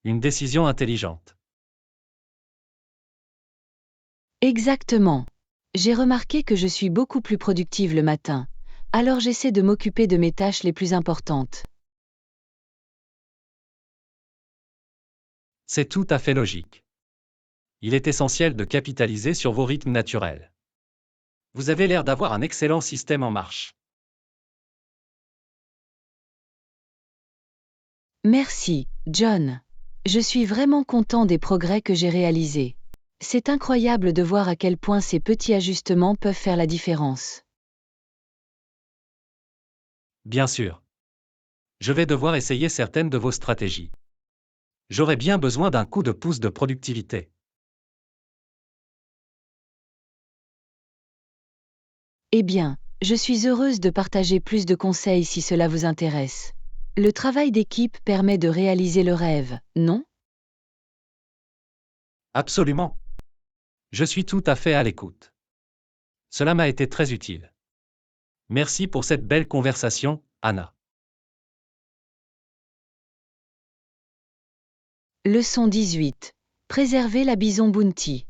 Une décision intelligente. Exactement. J'ai remarqué que je suis beaucoup plus productive le matin, alors j'essaie de m'occuper de mes tâches les plus importantes. C'est tout à fait logique. Il est essentiel de capitaliser sur vos rythmes naturels. Vous avez l'air d'avoir un excellent système en marche. Merci, John. Je suis vraiment content des progrès que j'ai réalisés. C'est incroyable de voir à quel point ces petits ajustements peuvent faire la différence. Bien sûr. Je vais devoir essayer certaines de vos stratégies. J'aurais bien besoin d'un coup de pouce de productivité. Eh bien, je suis heureuse de partager plus de conseils si cela vous intéresse. Le travail d'équipe permet de réaliser le rêve, non? Absolument. Je suis tout à fait à l'écoute. Cela m'a été très utile. Merci pour cette belle conversation, Anna. Leçon 18. Préserver la bison bounty.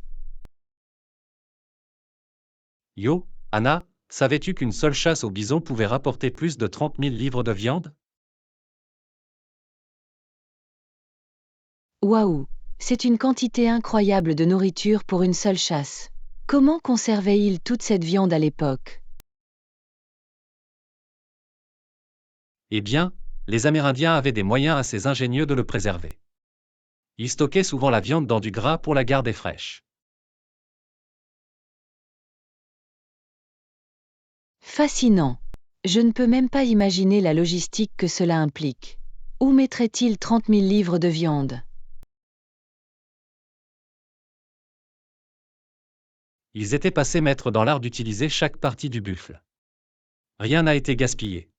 Yo, Anna, savais-tu qu'une seule chasse au bison pouvait rapporter plus de 30 000 livres de viande? Waouh, c'est une quantité incroyable de nourriture pour une seule chasse. Comment conservait-il toute cette viande à l'époque? Eh bien, les Amérindiens avaient des moyens assez ingénieux de le préserver. Ils stockaient souvent la viande dans du gras pour la garder fraîche. Fascinant. Je ne peux même pas imaginer la logistique que cela implique. Où mettrait-il 30 000 livres de viande? Ils étaient passés maîtres dans l'art d'utiliser chaque partie du buffle. Rien n'a été gaspillé.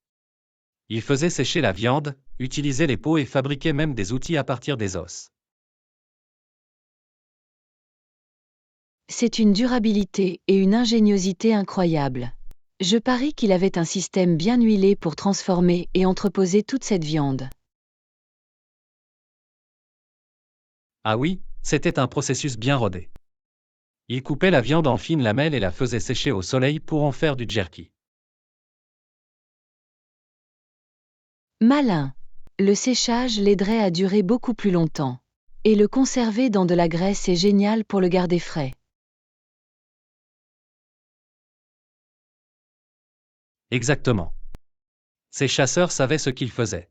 Ils faisaient sécher la viande, utilisaient les peaux et fabriquaient même des outils à partir des os. C'est une durabilité et une ingéniosité incroyables. Je parie qu'il avait un système bien huilé pour transformer et entreposer toute cette viande. Ah oui, c'était un processus bien rodé. Ils coupaient la viande en fines lamelles et la faisaient sécher au soleil pour en faire du jerky. Malin. Le séchage l'aiderait à durer beaucoup plus longtemps. Et le conserver dans de la graisse est génial pour le garder frais. Exactement. Ces chasseurs savaient ce qu'ils faisaient.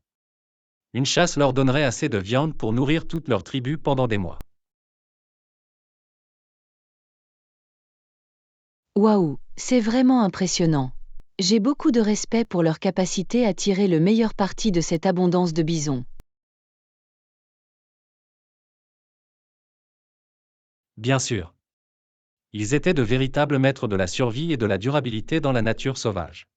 Une chasse leur donnerait assez de viande pour nourrir toute leur tribu pendant des mois. Waouh, c'est vraiment impressionnant. J'ai beaucoup de respect pour leur capacité à tirer le meilleur parti de cette abondance de bisons. Bien sûr. Ils étaient de véritables maîtres de la survie et de la durabilité dans la nature sauvage.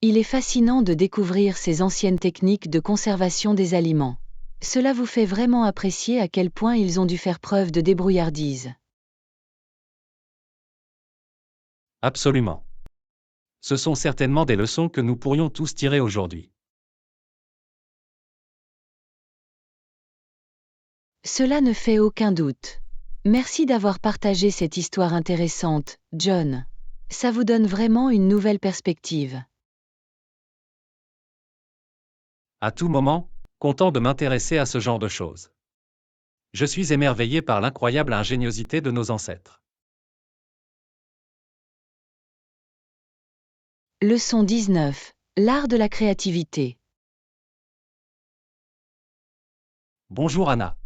Il est fascinant de découvrir ces anciennes techniques de conservation des aliments. Cela vous fait vraiment apprécier à quel point ils ont dû faire preuve de débrouillardise. Absolument. Ce sont certainement des leçons que nous pourrions tous tirer aujourd'hui. Cela ne fait aucun doute. Merci d'avoir partagé cette histoire intéressante, John. Ça vous donne vraiment une nouvelle perspective. À tout moment, content de m'intéresser à ce genre de choses. Je suis émerveillé par l'incroyable ingéniosité de nos ancêtres. Leçon 19. L'art de la créativité. Bonjour Anna.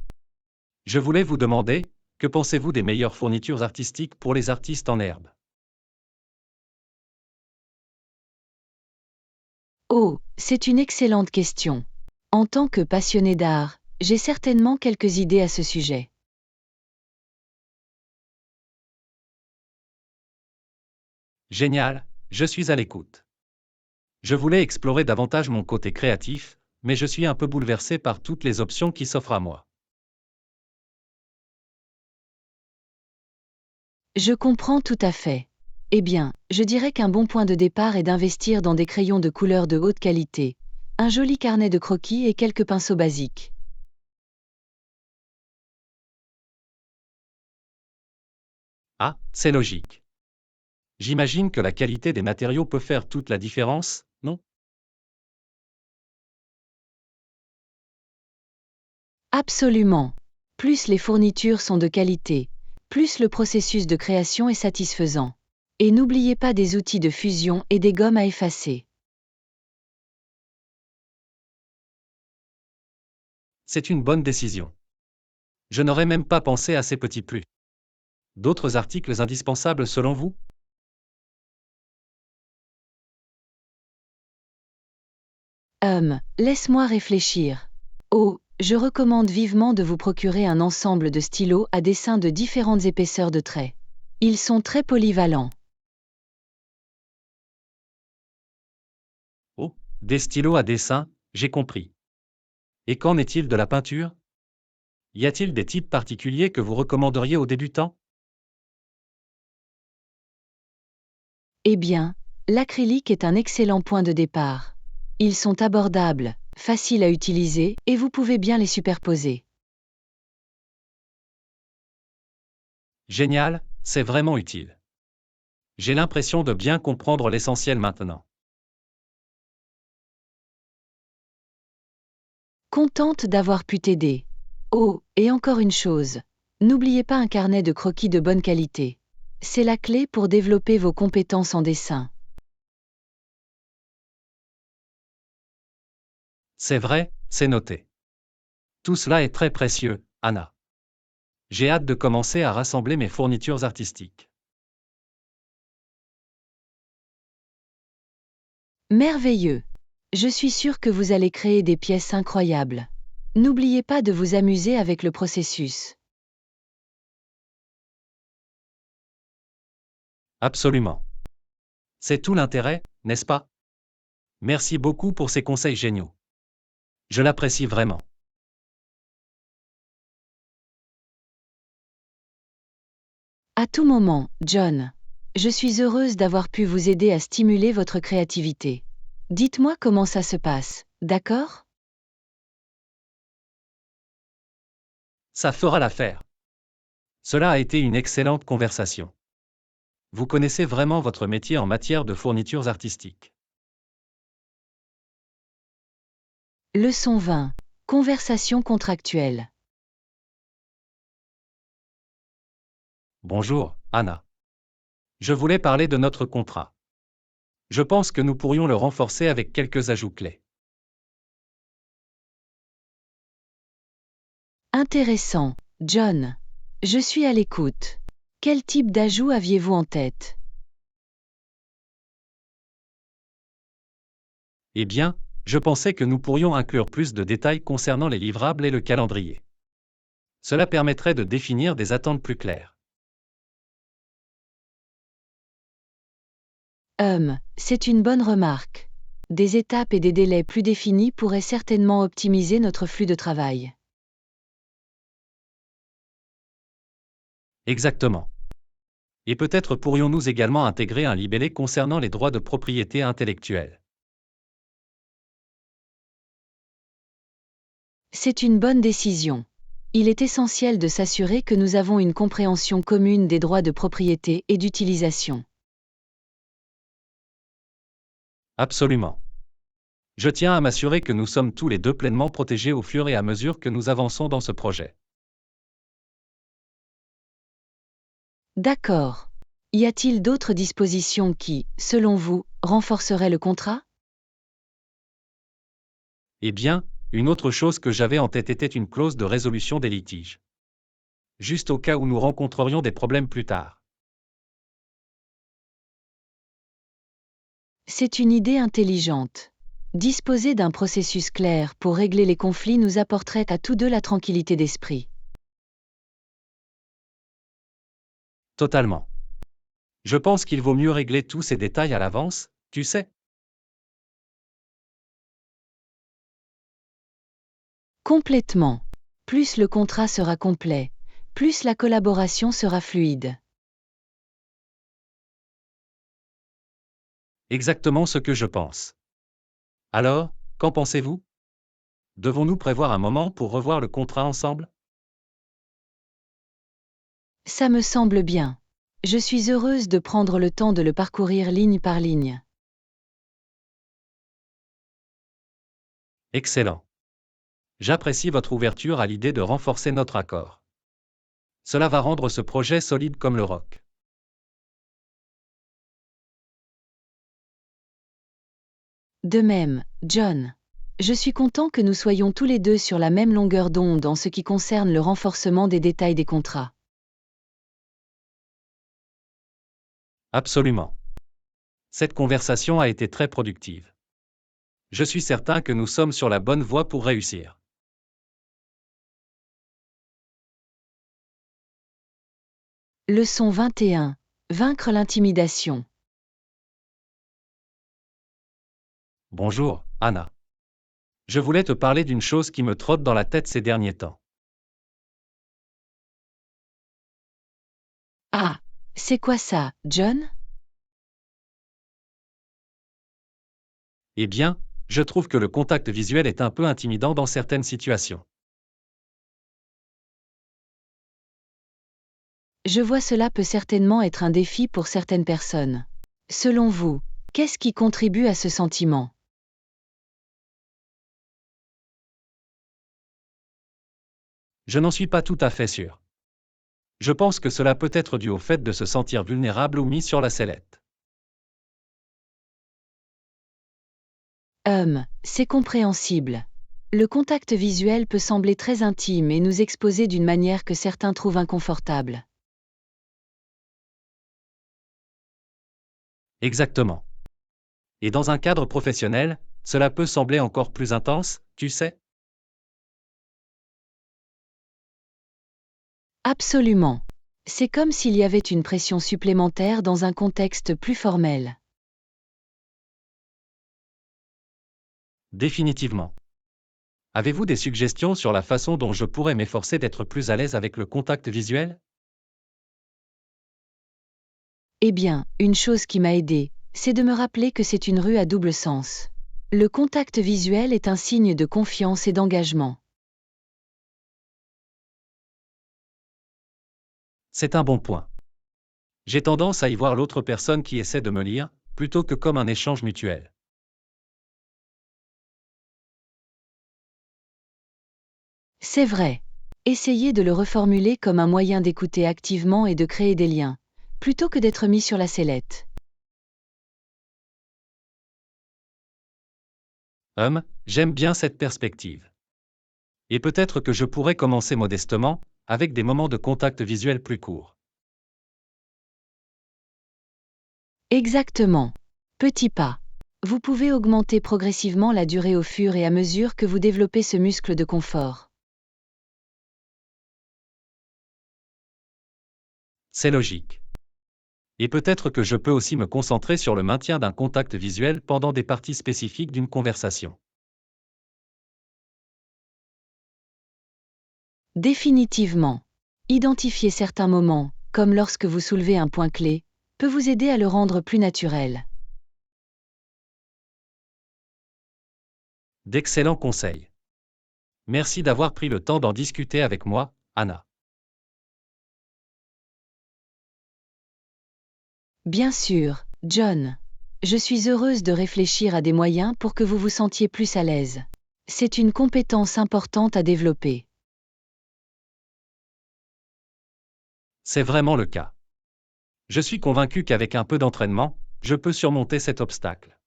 Je voulais vous demander, que pensez-vous des meilleures fournitures artistiques pour les artistes en herbe? Oh, c'est une excellente question. En tant que passionné d'art, j'ai certainement quelques idées à ce sujet. Génial, je suis à l'écoute. Je voulais explorer davantage mon côté créatif, mais je suis un peu bouleversé par toutes les options qui s'offrent à moi. Je comprends tout à fait. Eh bien, je dirais qu'un bon point de départ est d'investir dans des crayons de couleur de haute qualité, un joli carnet de croquis et quelques pinceaux basiques. Ah, c'est logique. J'imagine que la qualité des matériaux peut faire toute la différence, non? Absolument. Plus les fournitures sont de qualité, plus le processus de création est satisfaisant. Et n'oubliez pas des outils de fusion et des gommes à effacer. C'est une bonne décision. Je n'aurais même pas pensé à ces petits plus. D'autres articles indispensables selon vous? Laisse-moi réfléchir. Oh, je recommande vivement de vous procurer un ensemble de stylos à dessin de différentes épaisseurs de traits. Ils sont très polyvalents. Oh, des stylos à dessin, j'ai compris. Et qu'en est-il de la peinture? Y a-t-il des types particuliers que vous recommanderiez aux débutants? Eh bien, l'acrylique est un excellent point de départ. Ils sont abordables, faciles à utiliser et vous pouvez bien les superposer. Génial, c'est vraiment utile. J'ai l'impression de bien comprendre l'essentiel maintenant. Contente d'avoir pu t'aider. Oh, et encore une chose. N'oubliez pas un carnet de croquis de bonne qualité. C'est la clé pour développer vos compétences en dessin. C'est vrai, c'est noté. Tout cela est très précieux, Anna. J'ai hâte de commencer à rassembler mes fournitures artistiques. Merveilleux. Je suis sûre que vous allez créer des pièces incroyables. N'oubliez pas de vous amuser avec le processus. Absolument. C'est tout l'intérêt, n'est-ce pas? Merci beaucoup pour ces conseils géniaux. Je l'apprécie vraiment. À tout moment, John. Je suis heureuse d'avoir pu vous aider à stimuler votre créativité. Dites-moi comment ça se passe, d'accord? Ça fera l'affaire. Cela a été une excellente conversation. Vous connaissez vraiment votre métier en matière de fournitures artistiques. Leçon 20. Conversation contractuelle. Bonjour, Anna. Je voulais parler de notre contrat. Je pense que nous pourrions le renforcer avec quelques ajouts clés. Intéressant, John. Je suis à l'écoute. Quel type d'ajout aviez-vous en tête? Eh bien, je pensais que nous pourrions inclure plus de détails concernant les livrables et le calendrier. Cela permettrait de définir des attentes plus claires. C'est une bonne remarque. Des étapes et des délais plus définis pourraient certainement optimiser notre flux de travail. Exactement. Et peut-être pourrions-nous également intégrer un libellé concernant les droits de propriété intellectuelle. C'est une bonne décision. Il est essentiel de s'assurer que nous avons une compréhension commune des droits de propriété et d'utilisation. Absolument. Je tiens à m'assurer que nous sommes tous les deux pleinement protégés au fur et à mesure que nous avançons dans ce projet. D'accord. Y a-t-il d'autres dispositions qui, selon vous, renforceraient le contrat? Eh bien, une autre chose que j'avais en tête était une clause de résolution des litiges. Juste au cas où nous rencontrerions des problèmes plus tard. C'est une idée intelligente. Disposer d'un processus clair pour régler les conflits nous apporterait à tous deux la tranquillité d'esprit. Totalement. Je pense qu'il vaut mieux régler tous ces détails à l'avance, tu sais. Complètement. Plus le contrat sera complet, plus la collaboration sera fluide. Exactement ce que je pense. Alors, qu'en pensez-vous? Devons-nous prévoir un moment pour revoir le contrat ensemble? Ça me semble bien. Je suis heureuse de prendre le temps de le parcourir ligne par ligne. Excellent. J'apprécie votre ouverture à l'idée de renforcer notre accord. Cela va rendre ce projet solide comme le roc. De même, John. Je suis content que nous soyons tous les deux sur la même longueur d'onde en ce qui concerne le renforcement des détails des contrats. Absolument. Cette conversation a été très productive. Je suis certain que nous sommes sur la bonne voie pour réussir. Leçon 21. Vaincre l'intimidation. Bonjour, Anna. Je voulais te parler d'une chose qui me trotte dans la tête ces derniers temps. Ah, c'est quoi ça, John? Eh bien, je trouve que le contact visuel est un peu intimidant dans certaines situations. Je vois cela peut certainement être un défi pour certaines personnes. Selon vous, qu'est-ce qui contribue à ce sentiment? Je n'en suis pas tout à fait sûr. Je pense que cela peut être dû au fait de se sentir vulnérable ou mis sur la sellette. C'est compréhensible. Le contact visuel peut sembler très intime et nous exposer d'une manière que certains trouvent inconfortable. Exactement. Et dans un cadre professionnel, cela peut sembler encore plus intense, tu sais? Absolument. C'est comme s'il y avait une pression supplémentaire dans un contexte plus formel. Définitivement. Avez-vous des suggestions sur la façon dont je pourrais m'efforcer d'être plus à l'aise avec le contact visuel? Eh bien, une chose qui m'a aidé, c'est de me rappeler que c'est une rue à double sens. Le contact visuel est un signe de confiance et d'engagement. C'est un bon point. J'ai tendance à y voir l'autre personne qui essaie de me lire, plutôt que comme un échange mutuel. C'est vrai. Essayez de le reformuler comme un moyen d'écouter activement et de créer des liens, plutôt que d'être mis sur la sellette. J'aime bien cette perspective. Et peut-être que je pourrais commencer modestement, avec des moments de contact visuel plus courts. Exactement. Petit pas. Vous pouvez augmenter progressivement la durée au fur et à mesure que vous développez ce muscle de confort. C'est logique. Et peut-être que je peux aussi me concentrer sur le maintien d'un contact visuel pendant des parties spécifiques d'une conversation. Définitivement. Identifier certains moments, comme lorsque vous soulevez un point clé, peut vous aider à le rendre plus naturel. D'excellents conseils. Merci d'avoir pris le temps d'en discuter avec moi, Anna. Bien sûr, John. Je suis heureuse de réfléchir à des moyens pour que vous vous sentiez plus à l'aise. C'est une compétence importante à développer. C'est vraiment le cas. Je suis convaincu qu'avec un peu d'entraînement, je peux surmonter cet obstacle.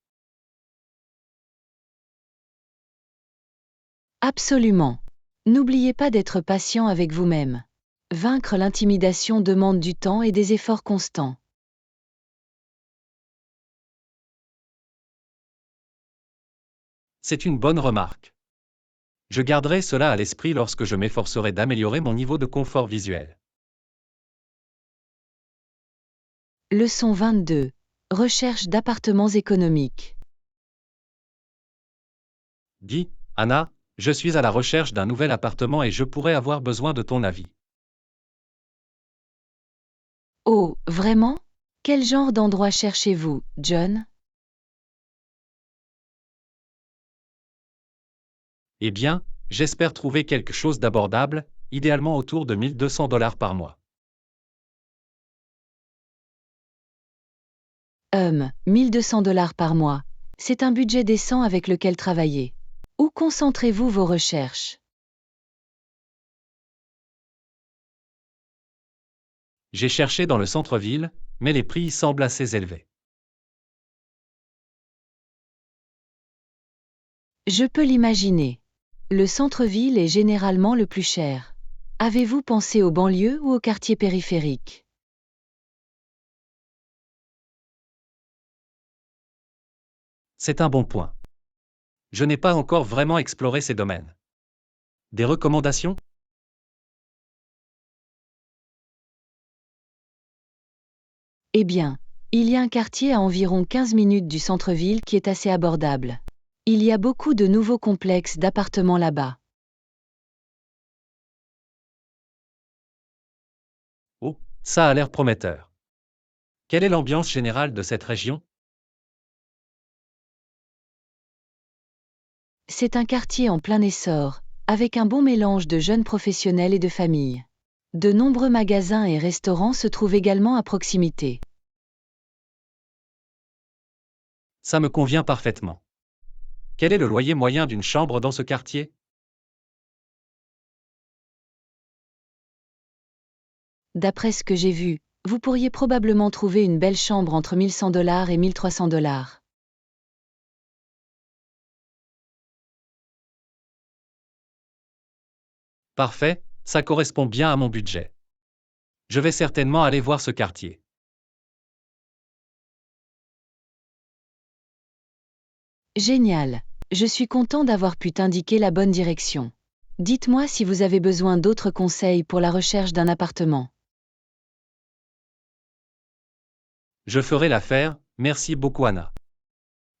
Absolument. N'oubliez pas d'être patient avec vous-même. Vaincre l'intimidation demande du temps et des efforts constants. C'est une bonne remarque. Je garderai cela à l'esprit lorsque je m'efforcerai d'améliorer mon niveau de confort visuel. Leçon 22. Recherche d'appartements économiques. Dis, Anna, je suis à la recherche d'un nouvel appartement et je pourrais avoir besoin de ton avis. Oh, vraiment? Quel genre d'endroit cherchez-vous, John? Eh bien, j'espère trouver quelque chose d'abordable, idéalement autour de 1200 $ par mois. $1200 par mois, c'est un budget décent avec lequel travailler. Où concentrez-vous vos recherches? J'ai cherché dans le centre-ville, mais les prix semblent assez élevés. Je peux l'imaginer. Le centre-ville est généralement le plus cher. Avez-vous pensé aux banlieues ou aux quartiers périphériques? C'est un bon point. Je n'ai pas encore vraiment exploré ces domaines. Des recommandations? Eh bien, il y a un quartier à environ 15 minutes du centre-ville qui est assez abordable. Il y a beaucoup de nouveaux complexes d'appartements là-bas. Oh, ça a l'air prometteur. Quelle est l'ambiance générale de cette région? C'est un quartier en plein essor, avec un bon mélange de jeunes professionnels et de familles. De nombreux magasins et restaurants se trouvent également à proximité. Ça me convient parfaitement. Quel est le loyer moyen d'une chambre dans ce quartier? D'après ce que j'ai vu, vous pourriez probablement trouver une belle chambre entre $1100 et $1300. Parfait, ça correspond bien à mon budget. Je vais certainement aller voir ce quartier. Génial. Je suis content d'avoir pu t'indiquer la bonne direction. Dites-moi si vous avez besoin d'autres conseils pour la recherche d'un appartement. Je ferai l'affaire, merci beaucoup Anna.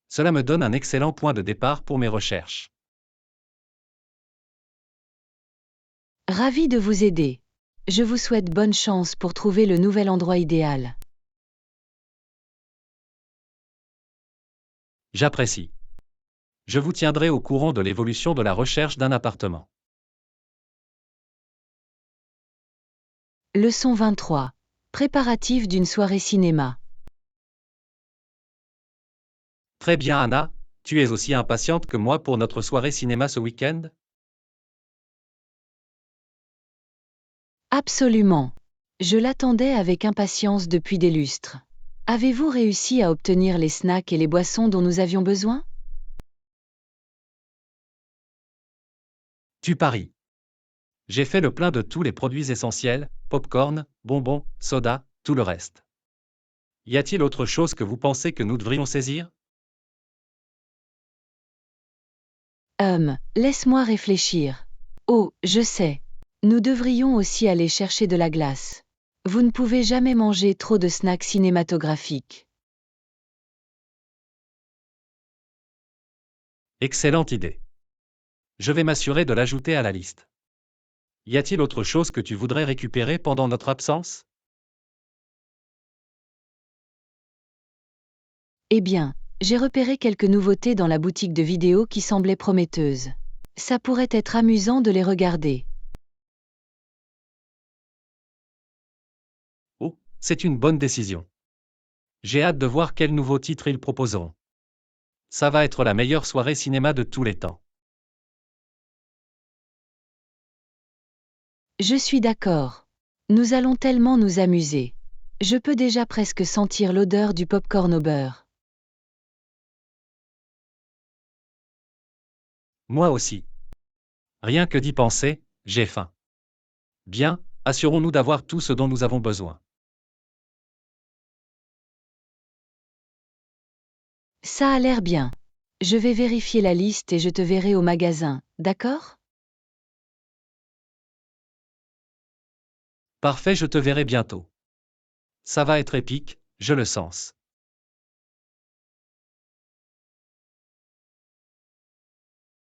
Cela me donne un excellent point de départ pour mes recherches. Ravi de vous aider. Je vous souhaite bonne chance pour trouver le nouvel endroit idéal. J'apprécie. Je vous tiendrai au courant de l'évolution de la recherche d'un appartement. Leçon 23. Préparatifs d'une soirée cinéma. Très bien Anna, tu es aussi impatiente que moi pour notre soirée cinéma ce week-end? Absolument. Je l'attendais avec impatience depuis des lustres. Avez-vous réussi à obtenir les snacks et les boissons dont nous avions besoin? Tu paries. J'ai fait le plein de tous les produits essentiels, popcorn, bonbons, soda, tout le reste. Y a-t-il autre chose que vous pensez que nous devrions saisir? Laisse-moi réfléchir. Oh, je sais. Nous devrions aussi aller chercher de la glace. Vous ne pouvez jamais manger trop de snacks cinématographiques. Excellente idée. Je vais m'assurer de l'ajouter à la liste. Y a-t-il autre chose que tu voudrais récupérer pendant notre absence? Eh bien, j'ai repéré quelques nouveautés dans la boutique de vidéos qui semblaient prometteuses. Ça pourrait être amusant de les regarder. Oh, c'est une bonne décision. J'ai hâte de voir quels nouveaux titres ils proposeront. Ça va être la meilleure soirée cinéma de tous les temps. Je suis d'accord. Nous allons tellement nous amuser. Je peux déjà presque sentir l'odeur du popcorn au beurre. Moi aussi. Rien que d'y penser, j'ai faim. Bien, assurons-nous d'avoir tout ce dont nous avons besoin. Ça a l'air bien. Je vais vérifier la liste et je te verrai au magasin, d'accord? Parfait, je te verrai bientôt. Ça va être épique, je le sens.